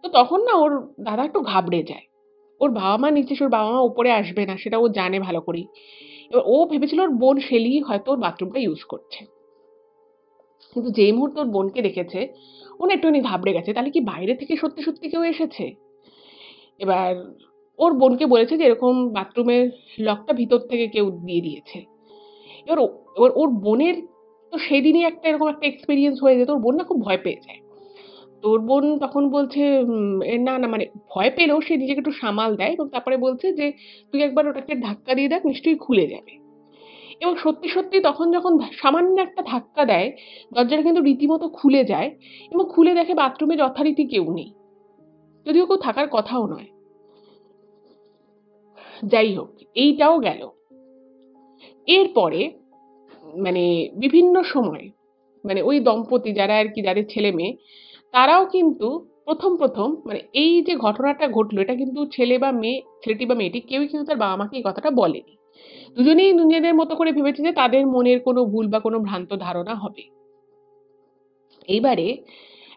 তো তখন না ওর দাদা একটু ঘাবড়ে যায়। ওর বাবা-মা নিচে, ওর বাবা-মা উপরে আসবে না সেটা ও জানে ভালো করেই। এবার ও ভেবেছিল ওর বোন শেলি হয়তো ওর বাথরুমটা ইউজ করছে। কিন্তু যেই মুহূর্তে ওর বোনকে দেখেছে, ও না একটুখানি ঘাবড়ে গেছে। তাহলে কি বাইরে থেকে সত্যি, সত্যি কেউ এসেছে? এবার ওর বোনকে বলেছে যে এরকম বাথরুমের লকটা ভিতর থেকে কেউ দিয়ে দিয়েছে। এবার ওর বোনের তো সেদিনই একটা এরকম একটা এক্সপেরিয়েন্স হয়ে যেত। ওর বোন না খুব ভয় পেয়ে যায়। তো ওর বোন তখন বলছে না, না মানে ভয় পেলেও সে নিজেকে একটু সামাল দেয় এবং তারপরে বলছে যে, "তুই একবার ওটাকে ধাক্কা দিয়ে দেখ, নিশ্চয়ই খুলে যাবে।" এবং সত্যি, সত্যি তখন যখন সামান্য একটা ধাক্কা দেয়, দরজাটা কিন্তু রীতিমতো খুলে যায় এবং খুলে দেখে বাথরুমে যথারীতি কেউ নেই। যদিও কেউ থাকার কথাও নয়। যাই হোক, এইটাও গেল। এরপরে মানে বিভিন্ন সময় মানে ওই দম্পতি যারা আর কি, যাদের ছেলে-মেয়ে, তারাও কিন্তু ১ম মানে এই যে ঘটনাটা ঘটলো, এটা কিন্তু ছেলেটি বা মেয়েটি কেউই কিন্তু তার বাবা-মাকে এই কথাটা বলেনি। দুজনেই নিজেদের মতো করে ভেবেছে যে তাদের মনের কোনো ভুল বা কোনো ভ্রান্ত ধারণা হবে। এইবারে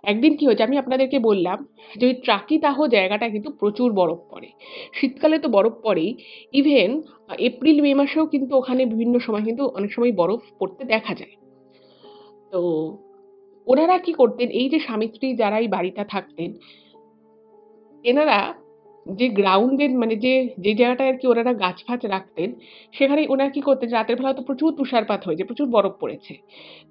একদিন কি হয়েছে, আমি আপনাদেরকে বললাম যে ওই ট্রাকিতাহ জায়গাটা কিন্তু প্রচুর বরফ পড়ে। শীতকালে তো বরফ পড়েই। ইভেন এপ্রিল মে মাসেও কিন্তু ওখানে বিভিন্ন সময় কিন্তু অনেক সময় বরফ পড়তে দেখা যায়। তো ওনারা কি করতেন, এই যে স্বামী-স্ত্রী যারা এই বাড়িতে থাকতেন, এনারা যে গ্রাউন্ডের মানে যে জায়গাটায় আরকি ওনারা গাছ-ফাছ রাখতেন, সেখানে ওনারা কি করতেন, রাতের বেলা তো প্রচুর তুষারপাত হয়েছে, প্রচুর বরফ পড়েছে।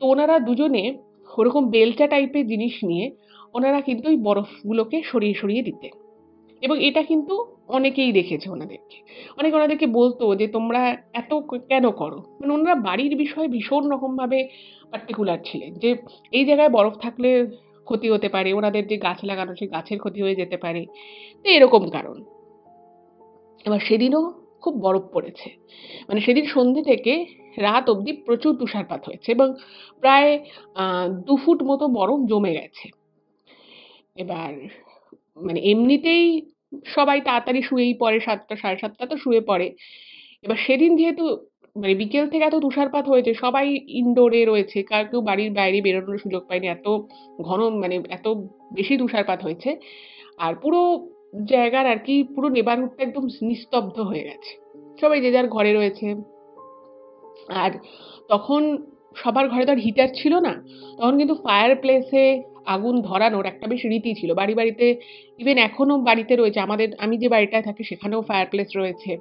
তো ওনারা দুজনে ওরকম বেলচা টাইপের জিনিস নিয়ে ওনারা কিন্তু ওই বরফগুলোকে সরিয়ে, সরিয়ে দিতেন। এবং এটা কিন্তু অনেকেই দেখেছে ওনাদেরকে। অনেকে ওনাদেরকে বলতো যে, "তোমরা এত কেন করো?" মানে ওনারা বাড়ির বিষয়ে ভীষণ রকমভাবে পার্টিকুলার ছিলেন যে, এই জায়গায় বরফ থাকলে ক্ষতি হতে পারে। ওনাদের যে গাছ লাগানো, সেই গাছের ক্ষতি হয়ে যেতে পারে। তো এরকম কারণ। এবার সেদিনও খুব বরফ পড়েছে। মানে সেদিন সন্ধ্যে থেকে রাত অবধি প্রচুর তুষারপাত হয়েছে এবং প্রায় ২ ফুট মতো বরফ জমে গেছে। এবার মানে এমনিতেই সবাই তাড়াতাড়ি শুয়েই পড়ে, ৭টা ৭:৩০ তো শুয়ে পড়ে। এবার সেদিন যেহেতু মানে বিকেল থেকে এত তুষারপাত হয়েছে, সবাই ইনডোরে রয়েছে। কেউ বাড়ির বাইরে বেরোনোর সুযোগ পায়নি। এত ঘন মানে এত বেশি তুষারপাত হয়েছে। আর পুরো জায়গার আরকি পুরো নেবারহুডটা একদম নিস্তব্ধ হয়ে গেছে। সবাই যে যার ঘরে রয়েছে। আর তখন সবার ঘরে তো আর হিটার ছিল না। তখন কিন্তু ফায়ার প্লেসে আগুন ধরানোর একটা বেশ রীতি ছিল। বাড়িতে ইভেন এখনো বাড়িতে রয়েছে। আমি যে বাড়িটায় থাকি সেখানেও ফায়ার প্লেস রয়েছে।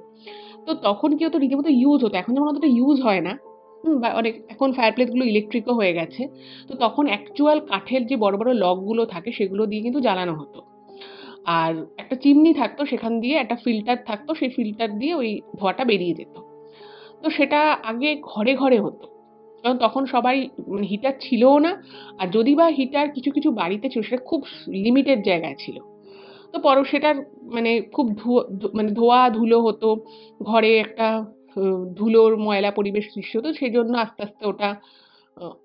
তো তখন কি হতো, রীতিমতো ইউজ হতো। এখন যেমন অতটা ইউজ হয় না। বা এখন ফায়ার প্লেস গুলো ইলেকট্রিক ও হয়ে গেছে। তো তখন অ্যাকচুয়াল কাঠের যে বড়, বড় লগ গুলো থাকে সেগুলো দিয়ে কিন্তু জ্বালানো হতো। আর একটা চিমনি থাকতো, সেখান দিয়ে একটা ফিল্টার থাকতো। সেই ফিল্টার দিয়ে ওই ধোঁয়াটা বেরিয়ে যেত। তো সেটা আগে ঘরে, ঘরে হতো। কারণ তখন সবাই হিটার ছিলও না, আর যদি বা হিটার কিছু কিছু বাড়িতে ছিল সেটা খুব লিমিটেড জায়গায় ছিল। তো সেটার মানে খুব মানে ধোয়া ধুলো হতো, ঘরে একটা ধুলোর ময়লা পরিবেশ সৃষ্টি হতো, সেই জন্য আস্তে আস্তে ওটা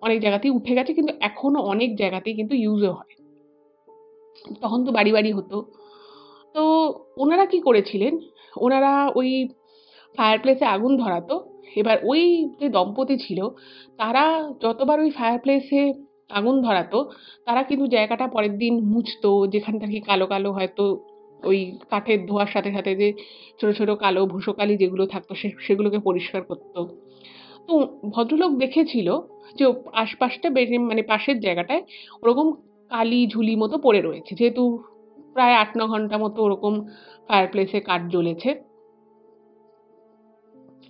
অনেক জায়গাতেই উঠে গেছে, কিন্তু এখনো অনেক জায়গাতেই কিন্তু ইউজও হয়। তখন তো বাড়ি বাড়ি হতো। তো ওনারা কি করেছিলেন, ওনারা ওই ফায়ার প্লেসে আগুন ধরাতো। এবার ওই যে দম্পতি ছিল তারা যতবার ওই ফায়ার প্লেসে আগুন ধরাতো, তারা কিন্তু জায়গাটা পরের দিন মুছতো, যেখানটা কি কালো কালো হয়তো ওই কাঠের ধোঁয়ার সাথে সাথে যে ছোট ছোট কালো ভূসকালি যেগুলো থাকতো সেগুলোকে পরিষ্কার করতো। তো ভদ্রলোক দেখেছিল যে আশপাশটা মানে পাশের জায়গাটায় ওরকম কালি ঝুলি মতো পড়ে রয়েছে, যেহেতু প্রায় ৮-৯ ঘন্টা মতো ওরকম ফায়ার প্লেসে কাঠ জ্বলেছে।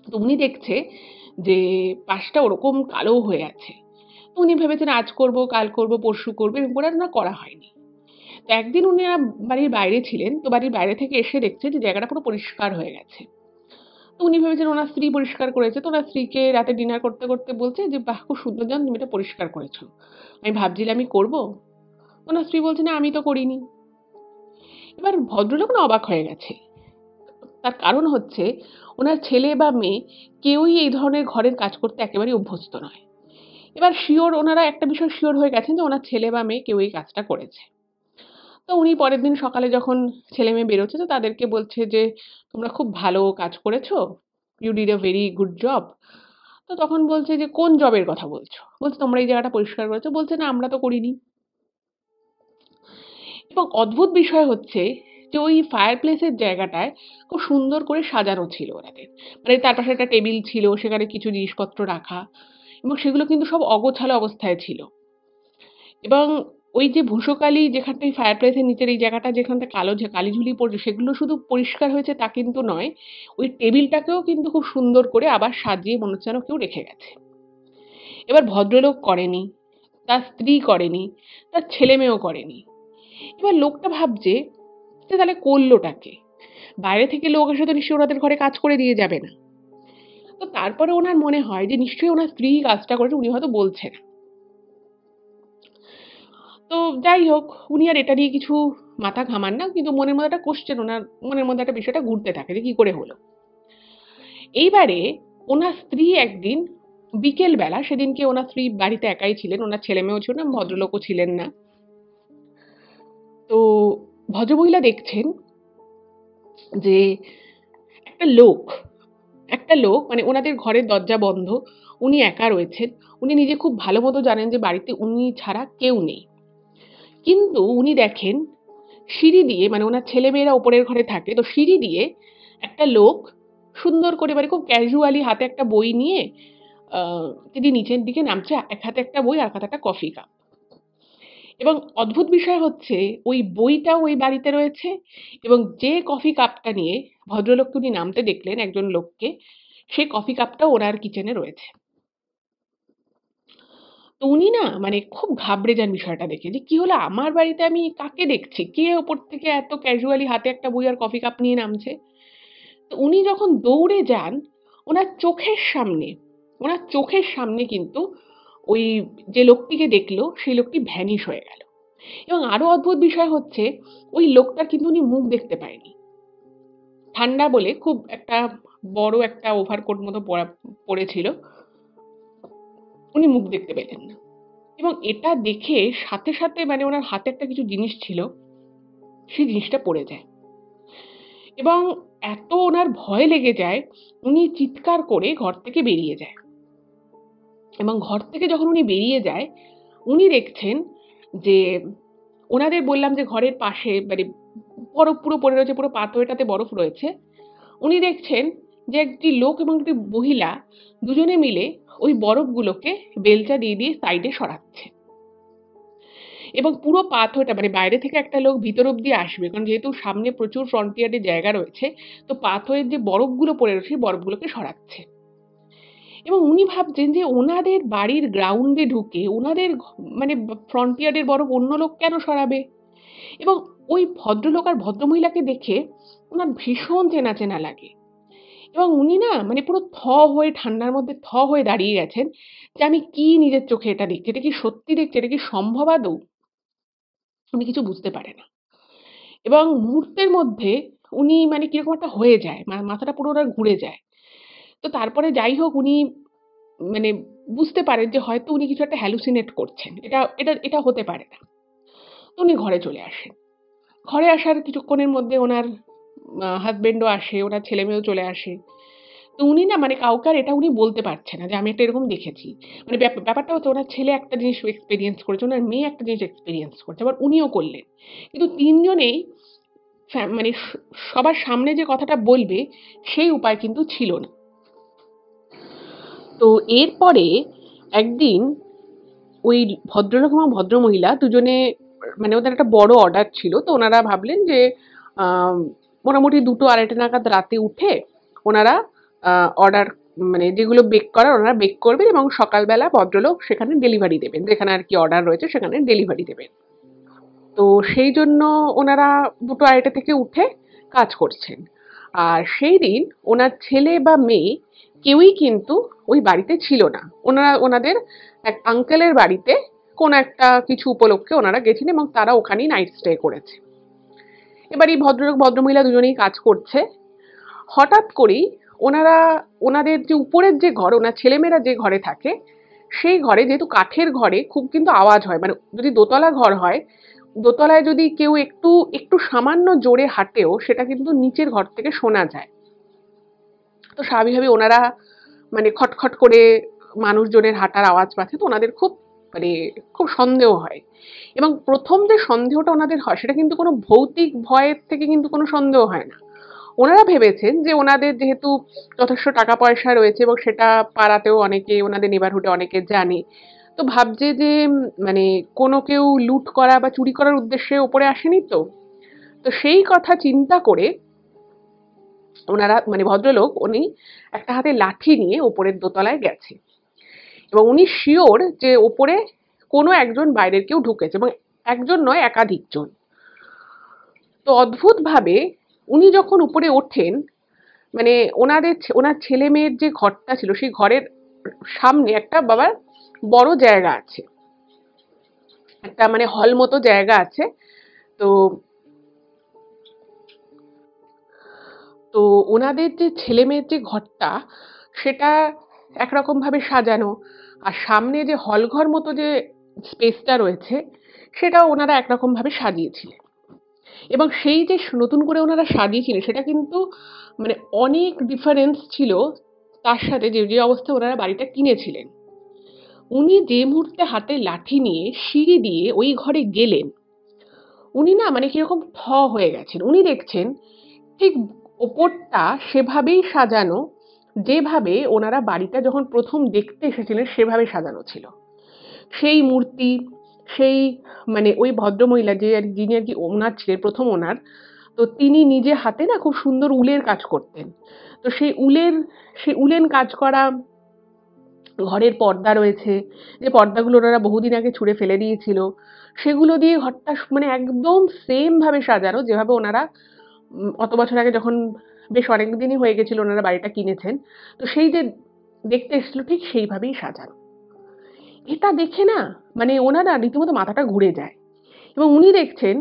তো উনি দেখছে যে পাশটা ওরকম কালো হয়ে আছে। তো উনি ভেবেছেন আজ করব, কাল করব, পরশু করব, এরকম করে না করা হয়নি। তো একদিন উনারা বাড়ির বাইরে ছিলেন, তো বাড়ির বাইরে থেকে এসে দেখছে যে জায়গাটা পুরো পরিষ্কার হয়ে গেছে। তো উনি ভেবেছেন ওনার স্ত্রী পরিষ্কার করেছে, তো ওনার স্ত্রীকে রাতে ডিনার করতে করতে বলছে যে বাহ, খুব সুন্দর জান তুমি এটা পরিষ্কার করেছো, আমি ভাবছিলাম আমি করবো। ওনার স্ত্রী বলছে না, আমি তো করিনি। এবার ভদ্রলোক না অবাক হয়ে গেছে। তার কারণ হচ্ছে ওনার ছেলে বা মেয়ে কেউই এই ধরনের ঘরের কাজ করতে একেবারেই অভ্যস্ত নয়। এবার শিওর ওনারা একটা বিষয় শিওর হয়ে গেছেন যে ওনার ছেলে বা মেয়ে কেউ এই কাজটা করেছে। তো উনি পরের দিন সকালে যখন ছেলে মেয়ে বেরোচ্ছে, তো তাদেরকে বলছে যে তোমরা খুব ভালো কাজ করেছো, you did a very good job. তো তখন বলছে যে কোন জবের কথা বলছো, বলছে তোমরা এই জায়গাটা পরিষ্কার করেছো, বলছে না আমরা তো করিনি। এবং অদ্ভুত বিষয় হচ্ছে যে ওই ফায়ার প্লেসের জায়গাটায় খুব সুন্দর করে সাজানো ছিল ওনাদের, মানে তার পাশে একটা টেবিল ছিল, সেখানে কিছু জিনিসপত্র রাখা, এবং সেগুলো কিন্তু সব অগোছালো অবস্থায় ছিল। এবং ওই যে ভূসকালি যেখানটায় ফায়ার প্লেসের নিচের এই জায়গাটা যেখানটা কালিঝুলি পড়ছে, সেগুলো শুধু পরিষ্কার হয়েছে তা কিন্তু নয়, ওই টেবিলটাকেও কিন্তু খুব সুন্দর করে আবার সাজিয়ে মনে হচ্ছে যেন কেউ রেখে গেছে। এবার ভদ্রলোক করেনি, তার স্ত্রী করেনি, তার ছেলে মেয়েও করেনি। এবার লোকটা ভাবছে যে তাহলে করলোটা কে? বাইরে থেকে লোক এসে তো নিশ্চয়ই ওনাদের ঘরে কাজ করে দিয়ে যাবে না। তো তারপরে ওনার মনে হয় যে নিশ্চয়ই ওনার স্ত্রী কাজটা করেছে, উনি হয়তো বলছে না। তো যাই হোক, উনি আর এটা নিয়ে কিছু মাথা ঘামান না, কিন্তু মনের মধ্যে একটা কোশ্চেন, ওনার মনের মধ্যে একটা বিষয়টা ঘুরতে থাকে যে কি করে হলো। এইবারে ওনার স্ত্রী একদিন বিকেল বেলা, সেদিনকে ওনার স্ত্রী বাড়িতে একাই ছিলেন, ওনার ছেলে মেয়েও ছিল না, ভদ্রলোকও ছিলেন না। তো ভদ্রমহিলা দেখছেন যে একটা লোক একটা লোক মানে ওনাদের ঘরের দরজা বন্ধ, উনি একা রয়েছেন। উনি নিজে খুব ভালো মতো জানেন যে বাড়িতে উনি ছাড়া কেউ নেই। কিন্তু উনি দেখেন সিঁড়ি দিয়ে, মানে ওনার ছেলেমেয়েরা ওপরের ঘরে থাকে, তো সিঁড়ি দিয়ে একটা লোক সুন্দর করে, মানে খুব ক্যাজুয়ালি হাতে একটা বই নিয়ে তিনি নিচের দিকে নামছে, এক হাতে একটা বই আর এক হাতে একটা কফি কাপ। এবং অদ্ভুত বিষয় হচ্ছে ওই বইটাও ওই বাড়িতে রয়েছে, এবং যে কফি কাপটা নিয়ে ভদ্রলোককে উনি নামতে দেখলেন একজন লোককে, সেই কফি কাপটাও ওনার কিচেনে রয়েছে। তো উনি না মানে খুব ঘাবড়ে যান বিষয়টা দেখে, যে কি হলো, আমার বাড়িতে আমি কাকে দেখছি, কে ওপর থেকে এত ক্যাজুয়ালি হাতে একটা বই আর কফি কাপ নিয়ে নামছে। তো উনি যখন দৌড়ে যান, ওনার চোখের সামনে ওনার চোখের সামনে কিন্তু ওই যে লোকটিকে দেখলো সেই লোকটি ভ্যানিশ হয়ে গেল। এবং আরো অদ্ভুত বিষয় হচ্ছে ওই লোকটার কিন্তু উনি মুখ দেখতে পায়নি। ঠান্ডা বলে খুব একটা বড় একটা ওভারকোট মতো পরেছিল, উনি মুখ দেখতে পেলেন না। এবং এটা দেখে সাথে সাথে মানে ওনার হাতে একটা কিছু জিনিস ছিল, সেই জিনিসটা পড়ে যায়। এবং এত ওনার ভয় লেগে যায়, উনি চিৎকার করে ঘর থেকে বেরিয়ে যায়। এবং ঘর থেকে যখন উনি বেরিয়ে যায়, উনি দেখছেন যে ওনাদের বললাম যে ঘরের পাশে মানে বরফ পুরো পড়ে রয়েছে, পুরো পাথরেটাতে বরফ রয়েছে। উনি দেখছেন যে একটি লোক এবং একটি মহিলা দুজনে মিলে ওই বরফগুলোকে বেলচা দিয়ে দিয়ে সাইডে সরাচ্ছে। এবং পুরো পাথরটা মানে বাইরে থেকে একটা লোক ভিতর অব্দি আসবে, কারণ যেহেতু সামনে প্রচুর ফ্রন্টিয়ারের জায়গা রয়েছে, তো পাথরের যে বরফগুলো পড়ে রয়েছে সেই বরফগুলোকে সরাচ্ছে। এবং উনি ভাবছেন যে ওনাদের বাড়ির গ্রাউন্ডে ঢুকে ওনাদের মানে ফ্রন্টিয়ারের বরফ অন্য লোক কেন সরাবে। এবং ওই ভদ্রলোক আর ভদ্রমহিলাকে দেখে ওনার ভীষণ চেনা চেনা লাগে। এবং উনি না মানে পুরো হয়ে ঠান্ডার মধ্যে হয়ে দাঁড়িয়ে গেছেন যে আমি কি নিজের চোখে এটা দেখছি, এটা কি সত্যি দেখছি, এটা কি সম্ভব আদৌ? উনি কিছু বুঝতে পারে না। এবং মুহূর্তের মধ্যে উনি মানে কিরকম একটা হয়ে যায়। মাথাটা পুরো ওনার ঘুরে যায়। তো তারপরে যাই হোক উনি মানে বুঝতে পারেন যে হয়তো উনি কিছু একটা হ্যালুসিনেট করছেন। এটা হতে পারে না। তো উনি ঘরে চলে আসেন। ঘরে আসার কিছুক্ষণের মধ্যে ওনার হাসব্যান্ডও আসে, ওনার ছেলেমেয়েও চলে আসে। তো উনি না মানে কাউকে আর এটা উনি বলতে পারছে না যে আমি একটা এরকম দেখেছি। মানে ব্যাপারটা হচ্ছে ওনার ছেলে একটা জিনিস এক্সপেরিয়েন্স করেছে, ওনার মেয়ে একটা জিনিস এক্সপেরিয়েন্স করেছে, আবার উনিও করলেন। কিন্তু ৩ জনেই মানে সবার সামনে যে কথাটা বলবে সেই উপায় কিন্তু ছিল না। তো এরপরে একদিন ওই ভদ্রলোক এবং ভদ্রমহিলা দুজনে মানে ওদের একটা বড় অর্ডার ছিল। তো ওনারা ভাবলেন যে আম মোটামুটি ২টো-২.৫টে নাগাদ রাতে উঠে ওনারা অর্ডার মানে যেগুলো বেক করার ওনারা বেক করবেন এবং সকালবেলা ভদ্রলোক সেখানে ডেলিভারি দেবেন। যেখানে আরকি অর্ডার রয়েছে সেখানে ডেলিভারি দেবেন। তো সেই জন্য ওনারা ২টো-২.৫টে থেকে উঠে কাজ করছেন। আর সেইদিন ওনার ছেলে বা মেয়ে কেউই কিন্তু ওই বাড়িতে ছিল না। ওনারা ওনাদের এক আঙ্কেলের বাড়িতে কোনো একটা কিছু উপলক্ষে ওনারা গেছেন এবং তারা ওখানেই নাইট স্টে করেছে। এবার এই ভদ্রলোক ভদ্রমহিলা দুজনেই কাজ করছে। হঠাৎ করেই ওনারা ওনাদের যে উপরের যে ঘর, ওনার ছেলেমেয়েরা যে ঘরে থাকে, সেই ঘরে যেহেতু কাঠের ঘরে খুব কিন্তু আওয়াজ হয়। মানে যদি দোতলা ঘর হয়, দোতলায় যদি কেউ একটু সামান্য জোরে হাঁটেও সেটা কিন্তু নিচের ঘর থেকে শোনা যায়। তো স্বাভাবিকভাবেই ওনারা মানে খটখট করে মানুষজনের হাঁটার আওয়াজ পাচ্ছে, তো ওনাদের খুব মানে খুব সন্দেহ হয়। এবং ১ম যে সন্দেহটা ওনাদের হয় সেটা কিন্তু কোনো ভৌতিক ভয়ের থেকে কিন্তু কোনো সন্দেহ হয় না। ওনারা ভেবেছেন যে ওনাদের যেহেতু যথেষ্ট টাকা পয়সা রয়েছে এবং সেটা পাড়াতেও অনেকে ওনাদের নেবারহুডে অনেকে জানে। তো ভাবছে যে মানে কোনো কেউ লুট করা বা চুরি করার উদ্দেশ্যে ওপরে আসেনি তো। তো সেই কথা চিন্তা করে ওনারা মানে ভদ্রলোক উনি একটা হাতে লাঠি নিয়ে ওপরের দোতলায় গেছে। এবং উনি সিওর যে ওপরে কোনো একজন বাইরের কেউ ঢুকেছে এবং একজন নয় একাধিক জন। তো অদ্ভুতভাবে উনি যখন উপরে ওঠেন মানে ওনার ছেলে মেয়ের যে ঘরটা ছিল সেই ঘরের সামনে একটা বাবার বড় জায়গা আছে, একটা মানে হল মতো জায়গা আছে। তো তো ওনাদের যে ছেলে মেয়ের যে ঘরটা সেটা একরকম ভাবে সাজানো, আর সামনে যে হল ঘর মতো যে স্পেসটা রয়েছে সেটাও ওনারা একরকম ভাবে সাজিয়েছিলেন। এবং সেই যে নতুন করে ওনারা সাজিয়েছিলেন সেটা কিন্তু মানে অনেক ডিফারেন্স ছিল তার সাথে যে অবস্থায় ওনারা বাড়িটা কিনেছিলেন। উনি যে মুহূর্তে হাতে লাঠি নিয়ে সিঁড়ি দিয়ে ওই ঘরে গেলেন, উনি না মানে কিরকম হয়ে গেছেন। উনি দেখছেন ঠিক ওপরটা সেভাবেই সাজানো যেভাবে ওনারা বাড়িটা যখন ১ম দেখতে এসেছিলেন সেভাবে সাজানো ছিল। সেই মূর্তি, সেই মানে ওই ভদ্রমহিলা যিনি আরকি ওনার ছিলেন ১ম ওনার, তো তিনি নিজে হাতে না খুব সুন্দর উলের কাজ করতেন। তো সেই উলেন কাজ করা ঘরের পর্দা রয়েছে, যে পর্দাগুলো ওনারা বহুদিন আগে ছুঁড়ে ফেলে দিয়েছিল। সেগুলো দিয়ে ঘরটা মানে একদম সেম ভাবে সাজানো যেভাবে ওনারা অত বছর আগে যখন বেশ অনেকদিনই হয়ে গেছিল ওনারা বাড়িটা কিনেছেন। তো সেই যে দেখতে এসেছিল ঠিক সেইভাবেই সাজানো। এটা দেখে না মানে ওনার না রীতিমতো মাথাটা ঘুরে যায়। এবং উনি দেখছেন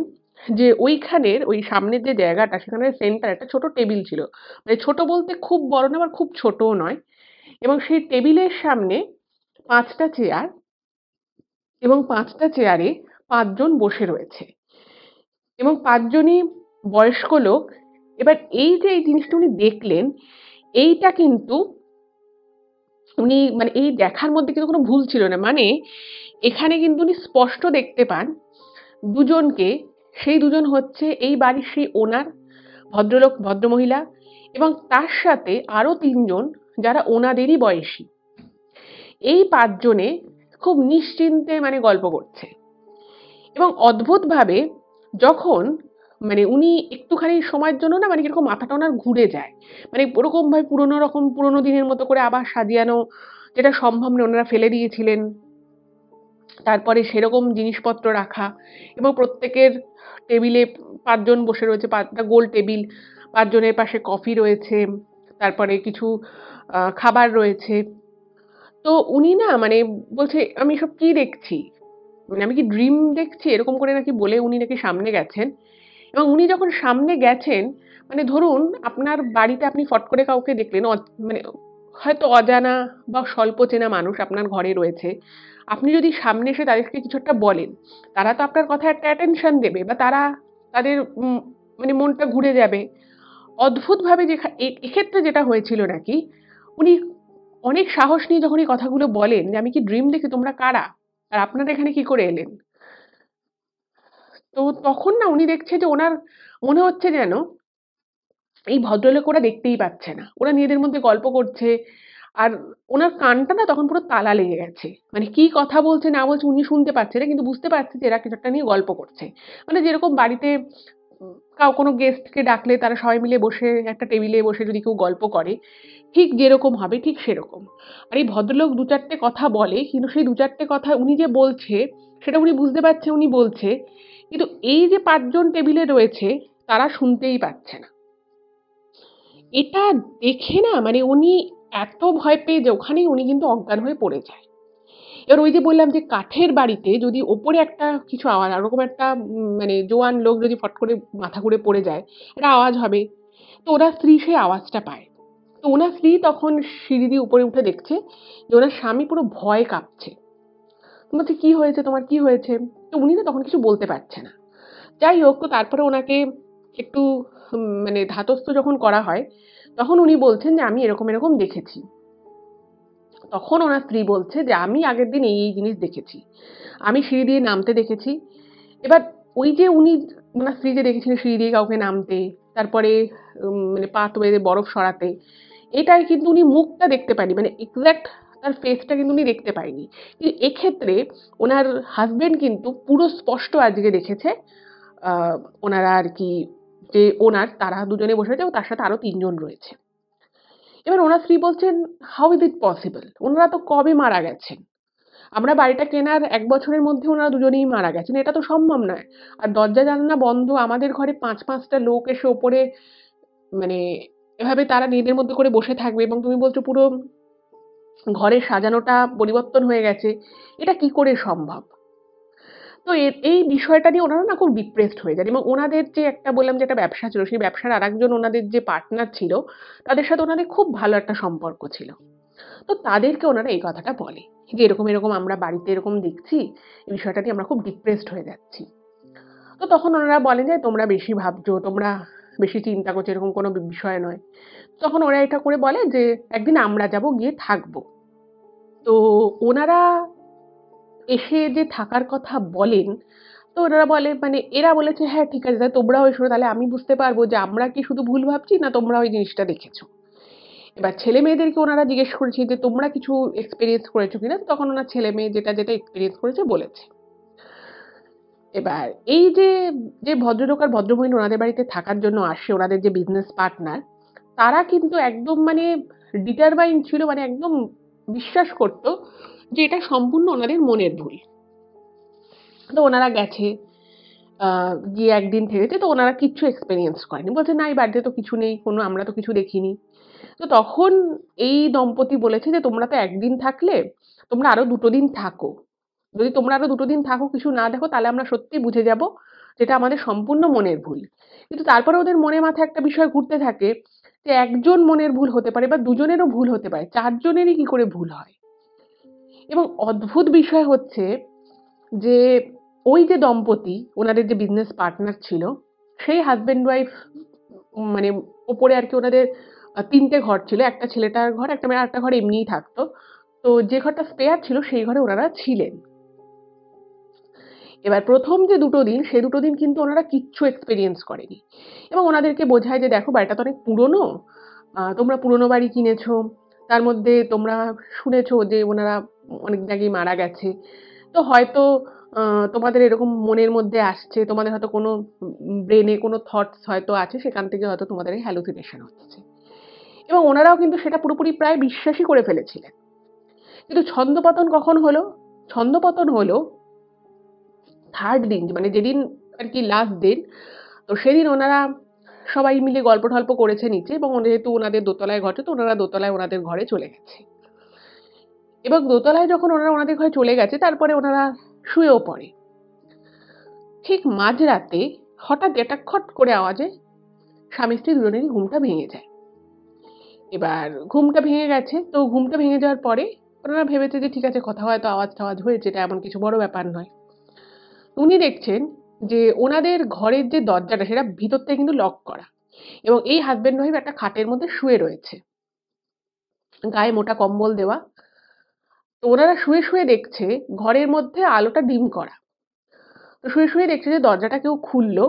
যে ওইখানের ওই সামনের যে জায়গাটা সেখানে সেন্টার একটা ছোট টেবিল ছিল। মানে ছোট বলতে খুব বড় না আবার খুব ছোটও নয়। এবং সেই টেবিলের সামনে ৫টা চেয়ার এবং ৫টা চেয়ারে ৫ জন বসে রয়েছে এবং ৫ জনই বয়স্ক লোক। এবার এই যে এই জিনিসটা উনি দেখলেন, এইটা কিন্তু উনি মানে এই দেখার মধ্যে কিন্তু কোনো ভুল ছিল না। মানে এখানে কিন্তু উনি স্পষ্ট দেখতে পান দুজনকে। সেই দুজন হচ্ছে এই বাড়ির সেই ওনার, ভদ্রলোক, ভদ্রমহিলা এবং তার সাথে আরো ৩ জন যারা ওনাদেরই বয়সী। এই ৫ জনে খুব নিশ্চিন্তে মানে গল্প করছে। এবং অদ্ভুতভাবে যখন মানে উনি একটুখানি সময়ের জন্য না মানে কিরকম মাথাটা ওনার ঘুরে যায়। মানে ওরকমভাবে পুরোনো দিনের মতো করে আবার সাজিয়ানো, যেটা সম্ভব নয় ওনারা ফেলে দিয়েছিলেন। তারপরে সেরকম জিনিসপত্র রাখা এবং প্রত্যেকের টেবিলে ৫ জন বসে রয়েছে, ৫টা গোল টেবিল, ৫ জনের পাশে কফি রয়েছে, তারপরে কিছু খাবার রয়েছে। তো উনি না মানে বলছে, "আমি এসব কি দেখছি? মানে আমি কি ড্রিম দেখছি?" এরকম করে নাকি বলে উনি নাকি সামনে গেছেন। এবং উনি যখন সামনে গেছেন, মানে ধরুন আপনার বাড়িতে আপনি ফট করে কাউকে দেখলেন, মানে হয়তো অজানা বা স্বল্প চেনা মানুষ আপনার ঘরে রয়েছে। আপনি যদি সামনে এসে তাদেরকে কিছু একটা বলেন, তারা তো আপনার কথায় একটা অ্যাটেনশন দেবে বা তারা তাদের মানে মনটা ঘুরে যাবে। অদ্ভুতভাবে এক্ষেত্রে যেটা হয়েছিল নাকি, উনি অনেক সাহস নিয়ে যখন এই কথাগুলো বলেন যে, "আমি কি ড্রিম দেখি? তোমরা কারা? আর আপনারা এখানে কি করে এলেন?" তো তখন না উনি দেখছে যে ওনার মনে হচ্ছে যেন এই ভদ্রলোক ওরা দেখতেই পাচ্ছে না। ওরা নিজেদের মধ্যে গল্প করছে। আর ওনার কানটা না তখন পুরো তালা লেগে গেছে। মানে কি কথা বলছে না বলছে উনি শুনতে পাচ্ছে না। কিন্তু বুঝতে পারছে যে এরা কিছু একটা নিয়ে গল্প করছে। মানে যেরকম বাড়িতে কোনো গেস্টকে ডাকলে তারা সবাই মিলে বসে একটা টেবিলে বসে যদি কেউ গল্প করে, ঠিক যেরকম হবে ঠিক সেরকম। আর এই ভদ্রলোক ২-৪ টে কথা বলে, কিন্তু সেই ২-৪ টে কথা উনি যে বলছে সেটা উনি বুঝতে পারছে উনি বলছে। কিন্তু এই যে ৫ জন টেবিলে রয়েছে তারা শুনতেই পাচ্ছে না। এটা দেখে না মানে উনি এত ভয় পেয়ে যে ওখানেই উনি কিন্তু অজ্ঞান হয়ে পড়ে যায়। এবার ওই যে বললাম যে কাঠের বাড়িতে যদি ওপরে একটা কিছু আওয়াজ, ওরকম একটা মানে জোয়ান লোক যদি ফট করে মাথা ঘুরে পড়ে যায়, একটা আওয়াজ হবে। তো ওনার স্ত্রী সেই আওয়াজটা পায়। তো ওনার স্ত্রী তখন সিঁড়ি দিয়ে উপরে উঠে দেখছে যে ওনার স্বামী পুরো ভয়ে কাঁপছে। বলছে, "কি হয়েছে তোমার? কি হয়েছে?" তো উনি না তখন কিছু বলতে পারছে না। যাই হোক, তো তারপরে ওনাকে একটু মানে ধাতস্থ যখন করা হয়, তখন উনি বলছেন যে, "আমি এরকম, এরকম দেখেছি।" তখন ওনার স্ত্রী বলছে যে, "আমি আগের দিন এই জিনিস দেখেছি। আমি সিঁড়ি দিয়ে নামতে দেখেছি।" এবার ওই যে উনি ওনার স্ত্রী যে দেখেছিলেন সিঁড়ি দিয়ে কাউকে নামতে, তারপরে মানে পা বেয়ে বরফ সরাতে, এটায় কিন্তু উনি মুখটা দেখতে পায়নি। মানে এক্সাক্ট তার ফেসটা কিন্তু উনি দেখতে পায়নি। কিন্তু এক্ষেত্রে ওনার হাসব্যান্ড কিন্তু পুরো স্পষ্ট আজকে দেখেছে। আ ওনারা আরকি যে ওনার তারা দুজনে বসে আছে এবং তার সাথে আরো ৩ জন রয়েছে। এবার ওনার স্ত্রী বলছেন, "হাউ ইস ইট পসিবল? উনারা তো কবে মারা গেছেন? আমরা বাড়িটা কেনার ১ বছরের মধ্যে উনারা দুজনেই মারা গেছেন। এটা তো সম্ভব নয়। আর দরজা জানালা বন্ধ, আমাদের ঘরে ৫-৫ টা লোক এসে ওপরে মানে এভাবে তারা নিজেদের মধ্যে করে বসে থাকবে এবং তুমি বলছো পুরো ঘরের সাজানোটা পরিবর্তন হয়ে গেছে। এটা কি করে সম্ভব?" তো এই বিষয়টা নিয়ে ওনারা না খুব ডিপ্রেসড হয়ে যান এবং ওনাদের যে একটা বললাম যে একটা ব্যবসা ছিল, সেই ব্যবসার আরেকজন ওনাদের যে পার্টনার ছিল, তাদের সাথে ওনাদের খুব ভালো একটা সম্পর্ক ছিল। তো তাদেরকে ওনারা এই কথাটা বলে যে, "এরকম, এরকম আমরা বাড়িতে এরকম দেখছি। এই বিষয়টা নিয়ে আমরা খুব ডিপ্রেসড হয়ে যাচ্ছি।" তো তখন ওনারা বলেন যে, "তোমরা বেশি ভাবছো, তোমরা বেশি চিন্তা করছো, এরকম কোনো বিষয় নয়।" তখন ওরা এটা করে বলে যে, "একদিন আমরা যাবো, গিয়ে থাকবো।" তো ওনারা এসে যে থাকার কথা বলেন, তো ওনারা বলে মানে এরা বলেছে, "হ্যাঁ, ঠিক আছে তাহলে তোমরাও এসো। তাহলে আমি বুঝতে পারবো যে আমরা কি শুধু ভুল ভাবছি না তোমরা ওই জিনিসটা দেখেছো।" এবার ছেলে-মেয়েদেরকে ওনারা জিজ্ঞেস করেছে যে, "তোমরা কিছু এক্সপেরিয়েন্স করেছো কিনা?" তো তখন ওনার ছেলে-মেয়ে যেটা এক্সপেরিয়েন্স করেছে বলেছে। এবার এই যে, যে ভদ্রলোক আর ভদ্রমহিলা ওনাদের বাড়িতে থাকার জন্য আসে, ওনাদের যে বিজনেস পার্টনার, তারা কিন্তু একদম মানে ডিটারমাইন্ড ছিল, মানে একদম বিশ্বাস করত যে এটা সম্পূর্ণ ওনাদের মনের ভুল। তো ওনারা গেছে, আ গিয়ে একদিন থেকেছে তো ওনারা কিচ্ছু এক্সপেরিয়েন্স করেনি। বলছে, "না এই বাড়িতে তো কিছু নেই, আমরা তো কিছু দেখিনি।" তো তখন এই দম্পতি বলেছে যে, "তোমরা তো একদিন থাকলে, তোমরা আরো ২ টো দিন থাকো। যদি তোমরা আরো ২ টো দিন থাকো, কিছু না দেখো তাহলে আমরা সত্যিই বুঝে যাবো যে এটা আমাদের সম্পূর্ণ মনের ভুল।" কিন্তু তারপরে ওদের মনে মাথায় একটা বিষয় ঘুরতে থাকে যে একজন মনের ভুল হতে পারে বা দুজনেরও ভুল হতে পারে। ৪ জনেরই কি করে ভুল হয়? এবং অদ্ভুত বিষয় হচ্ছে যে ওই যে দম্পতি, ওনাদের যে বিজনেস পার্টনার ছিল, সেই হাসব্যান্ড ওয়াইফ মানে ওপরে আরকি ওনাদের ৩ টে ঘর ছিল। একটা ছেলেটার ঘর, একটা মেয়ে, আরেকটা ঘর এমনিই থাকতো। তো যে ঘরটা স্পেয়ার ছিল সেই ঘরে ওনারা ছিলেন। এবার ১ম যে ২ টো দিন, সে ২ টো দিন কিন্তু ওনারা কিচ্ছু এক্সপেরিয়েন্স করেনি। এবং ওনাদেরকে বোঝায় যে, "দেখো বাড়িটা তো অনেক পুরনো। তোমরা পুরনো বাড়ি কিনেছো। তার মধ্যে তোমরা শুনেছো যে ওনারা অনেক আগেই মারা গেছে। তো হয়তো আ তোমাদের এরকম মনের মধ্যে আসছে, তোমাদের হয়তো কোনো ব্রেনে কোনো থটস হয়তো আছে, সেখান থেকে হয়তো তোমাদের এই হ্যালুসিনেশন হচ্ছে।" এবং ওনারাও কিন্তু সেটা পুরোপুরি প্রায় বিশ্বাসই করে ফেলেছিলেন। কিন্তু ছন্দপতন কখন হলো? ছন্দপতন হলো 3rd দিন মানে যেদিন আরকি লাস্ট দিন, তো সেদিন ওনারা সবাই মিলে গল্প টল্প করেছে নিচে, এবং যেহেতু ওনাদের দোতলায় ঘর, তো ওনারা দোতলায় ওনাদের ঘরে চলে গেছে। এবং দোতলায় যখন ওনারা ওনাদের ঘরে চলে গেছে, তারপরে ওনারা শুয়েও পড়ে। ঠিক মাঝরাতে হঠাৎ একটা খট করে আওয়াজে স্বামী স্ত্রী দুজনেরই ঘুমটা ভেঙে যায়। এবার ঘুমটা ভেঙে গেছে, তো ঘুমটা ভেঙে যাওয়ার পরে ওনারা ভেবেছে যে ঠিক আছে, কথা হয়তো আওয়াজ টাওয়াজ হয়েছে, এটা এমন কিছু বড় ব্যাপার নয়। উনি দেখছেন যে ওনাদের ঘরের যে দরজাটা সেটা ভিতর থেকে কিন্তু লক করা, এবং এই হাজবেন্ড ওয়াইফ একটা খাটের মধ্যে শুয়ে রয়েছে, গায়ে মোটা কম্বল দেওয়া। তো ওনারা শুয়ে শুয়ে দেখছে ঘরের মধ্যে আলোটা ডিম করা। তো শুয়ে শুয়ে দেখছে যে দরজাটা কেউ খুললো,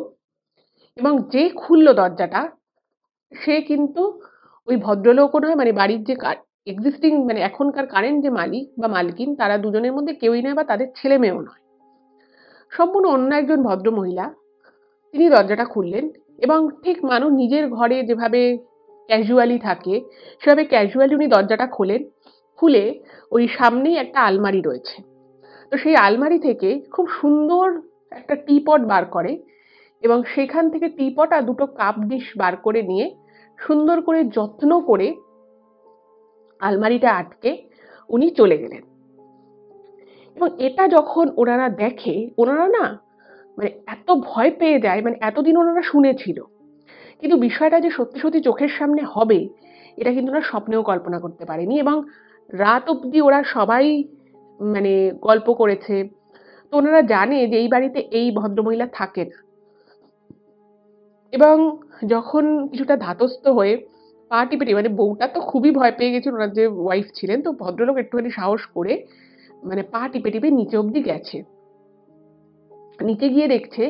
এবং যে খুললো দরজাটা সে কিন্তু ওই ভদ্রলোকও নয়, মানে বাড়ির যে এক্সিস্টিং মানে এখনকার কারেন্ট যে মালিক বা মালকিন, তারা দুজনের মধ্যে কেউই নয়, বা তাদের ছেলে মেয়েও নয়, সম্পূর্ণ অন্য একজন ভদ্র মহিলা। তিনি দরজাটা খুললেন, এবং ঠিক মানুষ নিজের ঘরে যেভাবে ক্যাজুয়ালি থাকে সেভাবে ক্যাজুয়ালি উনি দরজাটা খোলেন। খুলে ওই সামনেই একটা আলমারি রয়েছে, তো সেই আলমারি থেকে খুব সুন্দর একটা টিপট বার করে, এবং সেখান থেকে টিপট আর দুটো কাপ ডিশ বার করে নিয়ে সুন্দর করে যত্ন করে আলমারিটা আটকে উনি চলে গেলেন। এবং এটা যখন ওনারা দেখে, ওনারা না মানে এত ভয় পেয়ে যায়, মানে এতদিন ওনারা শুনেছিল, কিন্তু বিষয়টা যে সত্যি সত্যি চোখের সামনে হবে এটা কিন্তু ওরা স্বপ্নেও কল্পনা করতে পারেনি। এবং রাত অবধি ওরা সবাই মানে গল্প করেছে। তো ওনারা জানে যে এই বাড়িতে এই ভদ্রমহিলা থাকেন। এবং যখন কিছুটা ধাতস্থ হয়ে পা টিপে টিপে, মানে বউটা তো খুবই ভয় পেয়ে গেছিল, ওনার যে ওয়াইফ ছিলেন, তো ভদ্রলোক একটুখানি সাহস করে মানে পা টিপে টিপে নিচে অবধি গেছে। নিচে গিয়ে দেখছে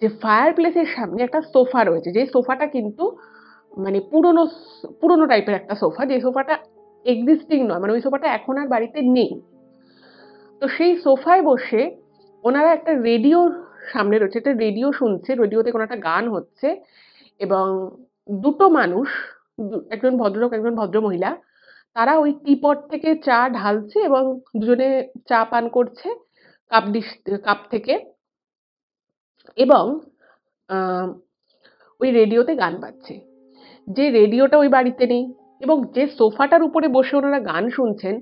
যে ফায়ার প্লেসের সামনে একটা সোফা রয়েছে, যে সোফাটা কিন্তু মানে পুরনো পুরনো টাইপের একটা সোফা, যে সোফাটা এক্সিস্টিং নয়, মানে ওই সোফাটা এখন আর বাড়িতে নেই। তো সেই সোফায় বসে ওনারা একটা রেডিওর সামনে রয়েছে, একটা রেডিও শুনছে, রেডিওতে কোনো একটা গান হচ্ছে, এবং দুটো মানুষ, একজন ভদ্রলোক একজন ভদ্রমহিলা, তারা ওই টিপট থেকে চা ঢালছে এবং দুজনে চা পান করছে কাপ থেকে, এবং আহ, ওই রেডিওতে গান বাজছে। যে রেডিওটা ওই বাড়িতে নেই, এবং যে সোফাটার উপরে বসে ওনারা গান শুনছেন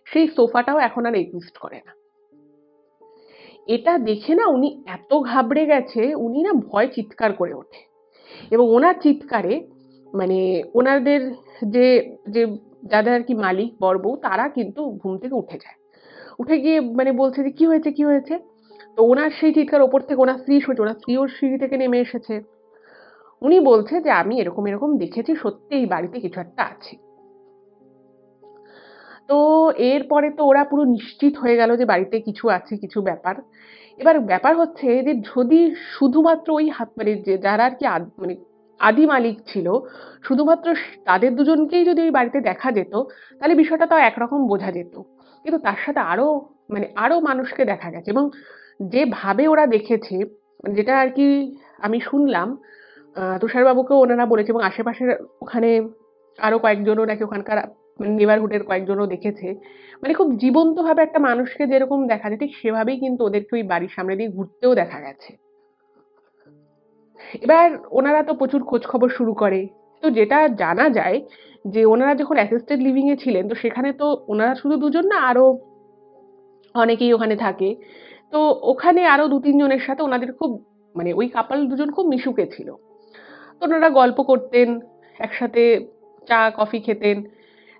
সেই সোফাটাও এখন আর এক্সিস্ট করে না। এটা দেখে না উনি এত ঘাবড়ে গেছে, উনি না ভয় চিৎকার করে ওঠে, এবং ওনার চিৎকারে মানে ওনাদের যে যে যাদের আর কি মালিক বর বউ, তারা কিন্তু ঘুম থেকে উঠে যায়। উঠে গিয়ে মানে বলছে যে কি হয়েছে কি হয়েছে। তো ওনার সেই চিৎকার ওপর থেকে ওনার স্ত্রী শুনছে, ওনার স্ত্রীও সিঁড়ি থেকে নেমে এসেছে। উনি বলছে যে আমি এরকম এরকম দেখেছি, সত্যি এই বাড়িতে কিছু একটা আছে। তো এরপরে তো ওরা পুরো নিশ্চিত হয়ে গেল যে বাড়িতে কিছু আছে, কিছু ব্যাপার। এবার ব্যাপার হচ্ছে যে যদি শুধুমাত্র ওই মানে যে যারা আর কি মানে আদি মালিক ছিল, শুধুমাত্র তাদের দুজনকেই যদি ওই বাড়িতে দেখা যেত, তাহলে বিষয়টা তাও একরকম বোঝা যেত। কিন্তু তার সাথে আরো মানুষকে দেখা গেছে, এবং যেভাবে ওরা দেখেছে, মানে যেটা আর কি আমি শুনলাম, তুষারবাবুকেও ওনারা বলেছে, এবং আশেপাশের ওখানে আরো কয়েকজনও নাকি ওখানকার মানে নেবারহুডের কয়েকজনও দেখেছে, মানে খুব জীবন্তভাবে একটা মানুষকে যেরকম দেখা যায় ঠিক সেভাবেই কিন্তু ওদেরকে ওই বাড়ির সামনে দিয়ে ঘুরতেও দেখা গেছে। এবার ওনারা তো প্রচুর খোঁজ খবর শুরু করে। তো যেটা জানা যায় যে ওনারা যখন অ্যাসিস্টেড লিভিং এ ছিলেন, তো সেখানে তো ওনারা শুধু দুজন না, আরো অনেকেই ওখানে থাকে। তো ওখানে আরো দু তিন জনের সাথে ওনাদের খুব মানে ওই কাপল দুজন খুব মিশুকে ছিল। তো ওনারা গল্প করতেন, একসাথে চা কফি খেতেন।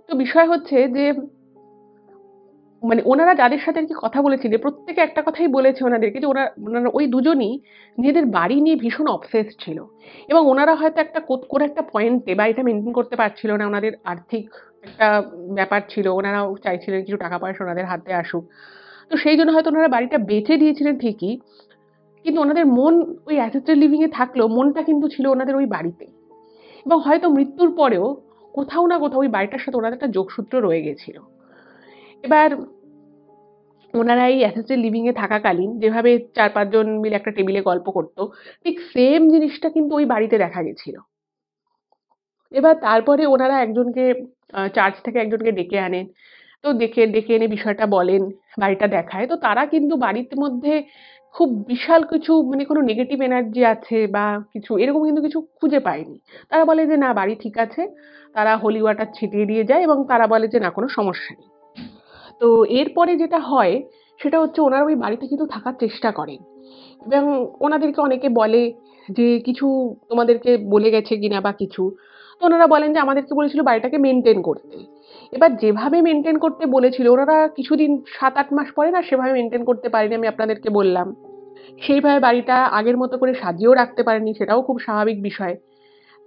তো বিষয় হচ্ছে যে মানে ওনারা যাদের সাথে আর কি কথা বলেছিলেন, প্রত্যেকে একটা কথাই বলেছে ওনাদেরকে যে ওনারা ওই দুজনই নিজেদের বাড়ি নিয়ে ভীষণ অবসেসড ছিল, এবং ওনারা হয়তো একটা কোনো একটা পয়েন্টে বাড়িটা মেনটেন করতে পারছিল না, ওনাদের আর্থিক একটা ব্যাপার ছিল, ওনারাও চাইছিলেন কিছু টাকা পয়সা ওনাদের হাতে আসুক। তো সেই জন্য হয়তো ওনারা বাড়িটা বেচে দিয়েছিলেন ঠিকই, কিন্তু ওনাদের মন ওই অ্যাসিস্টেড লিভিং এ থাকলেও মনটা কিন্তু ছিল ওনাদের ওই বাড়িতেই, এবং হয়তো মৃত্যুর পরেও কোথাও না কোথাও ওই বাড়িটার সাথে ওনাদের একটা যোগসূত্র রয়ে গেছিল। এবার ওনারা এই অ্যাসিস্টেড লিভিং এ থাকাকালীন যেভাবে ৪-৫ জন মিলে একটা টেবিলে গল্প করতো, ঠিক সেম জিনিসটা কিন্তু ওই বাড়িতে দেখা গেছিল। এবার তারপরে ওনারা একজনকে চার্চ থেকে একজনকে ডেকে আনেন। তো ডেকে এনে বিষয়টা বলেন, বাড়িটা দেখায়। তো তারা কিন্তু বাড়ির মধ্যে খুব বিশাল কিছু মানে কোনো নেগেটিভ এনার্জি আছে বা কিছু এরকম কিন্তু কিছু খুঁজে পায়নি। তারা বলে যে না বাড়ি ঠিক আছে। তারা হোলি ওয়াটার ছিটিয়ে দিয়ে যায় এবং তারা বলে যে না কোনো সমস্যা নেই। তো এরপরে যেটা হয় সেটা হচ্ছে ওনারা ওই বাড়িতে কিন্তু থাকার চেষ্টা করেন এবং ওনাদেরকে অনেকে বলে যে কিছু তোমাদেরকে বলে গেছে কিনা বা কিছু। তো ওনারা বলেন যে আমাদেরকে বলেছিল বাড়িটাকে মেনটেন করতে। এবার যেভাবে মেনটেন করতে বলেছিল ওনারা কিছুদিন ৭-৮ মাস পরে না সেভাবে মেনটেন করতে পারেনি, আমি আপনাদেরকে বললাম। সেইভাবে বাড়িটা আগের মতো করে সাজিয়েও রাখতে পারেনি, সেটাও খুব স্বাভাবিক বিষয়।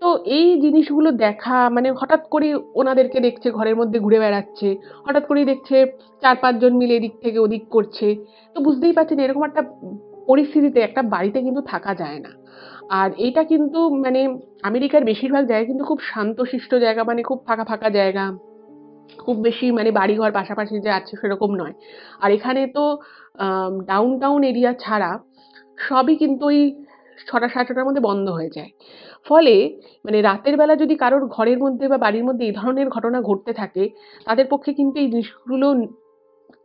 তো এই জিনিসগুলো দেখা মানে হঠাৎ করে ওনাদেরকে দেখছে ঘরের মধ্যে ঘুরে বেড়াচ্ছে, হঠাৎ করেই দেখছে ৪-৫ জন মিলে এদিক থেকে ওদিক করছে। তো বুঝতেই পারছেন এরকম একটা পরিস্থিতিতে একটা বাড়িতে কিন্তু থাকা যায় না। আর এইটা কিন্তু মানে আমেরিকার বেশিরভাগ জায়গা কিন্তু খুব শান্তশিষ্ট জায়গা, মানে খুব ফাঁকা, ফাঁকা জায়গা। খুব বেশি মানে বাড়িঘর পাশাপাশি যে আছে সেরকম নয়। আর এখানে তো ডাউনটাউন এরিয়া ছাড়া সবই কিন্তু ওই ৬টা ৬:৩০টার মধ্যে বন্ধ হয়ে যায়। ফলে মানে রাতের বেলা যদি কারোর ঘরের মধ্যে বা বাড়ির মধ্যে এই ধরনের ঘটনা ঘটতে থাকে, তাদের পক্ষে কিন্তু এই জিনিসগুলো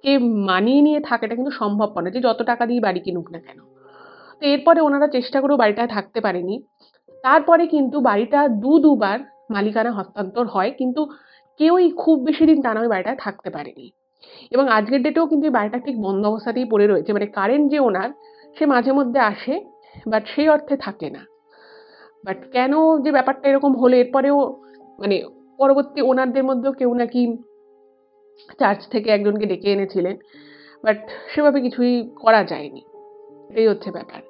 কে মানিয়ে নিয়ে থাকাটা কিন্তু সম্ভবপর না, যে যত টাকা দিয়ে বাড়ি কিনুক না কেন। তো এরপরে ওনারা চেষ্টা করেও বাড়িটায় থাকতে পারেনি। তারপরে কিন্তু বাড়িটা দুবার মালিকানা হস্তান্তর হয়। কিন্তু কেউই খুব বেশি দিন টানা ওই বাড়িটায় থাকতে পারেনি। এবং আজকের ডেটেও কিন্তু এই বাড়িটা ঠিক বন্ধ অবস্থাতেই পড়ে রয়েছে। মানে কারেন্ট যে ওনার, সে মাঝে মধ্যে আসে, বাট সেই অর্থে থাকে না। বাট কেন যে ব্যাপারটা এরকম হলো এরপরেও মানে পরবর্তী ওনারদের মধ্যেও কেউ নাকি চার্চ থেকে একজনকে ডেকে এনেছিলেন। বাট সেভাবে কিছুই করা যায়নি। এটাই হচ্ছে ব্যাপার।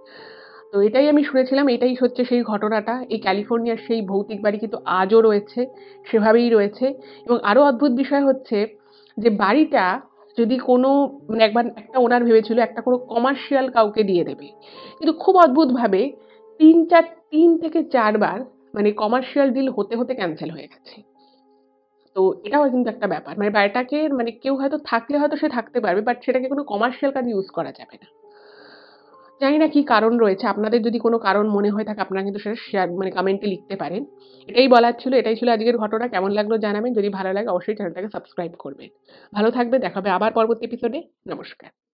তো এটাই আমি শুনেছিলাম, এটাই হচ্ছে সেই ঘটনাটা। এই ক্যালিফোর্নিয়ার সেই ভৌতিক বাড়ি কিন্তু আজও রয়েছে, সেভাবেই রয়েছে। এবং আরো অদ্ভুত বিষয় হচ্ছে যে বাড়িটা যদি কোনো মানে একবার একটা ওনার ভেবেছিল একটা কোনো কমার্শিয়াল কাউকে দিয়ে দেবে। কিন্তু খুব অদ্ভুতভাবে ৩ থেকে ৪ বার মানে কমার্শিয়াল ডিল হতে, হতে ক্যানসেল হয়ে গেছে। তো এটাও কিন্তু একটা ব্যাপার। মানে বাড়িটাকে মানে কেউ হয়তো থাকলে হয়তো সে থাকতে পারবে, বাট সেটাকে কোনো কমার্শিয়াল কাজে ইউজ করা যাবে না। জানি না কি কারণ রয়েছে। আপনাদের যদি কোনো কারণ মনে হয়ে থাকে আপনারা কিন্তু সেটা শেয়ার মানে কমেন্টে লিখতে পারেন। এটাই বলার ছিল, এটাই ছিল আজকের ঘটনা। কেমন লাগলো জানাবেন। যদি ভালো লাগে অবশ্যই চ্যানেলটাকে সাবস্ক্রাইব করবেন। ভালো থাকবেন। দেখা হবে আবার পরবর্তী এপিসোডে। নমস্কার।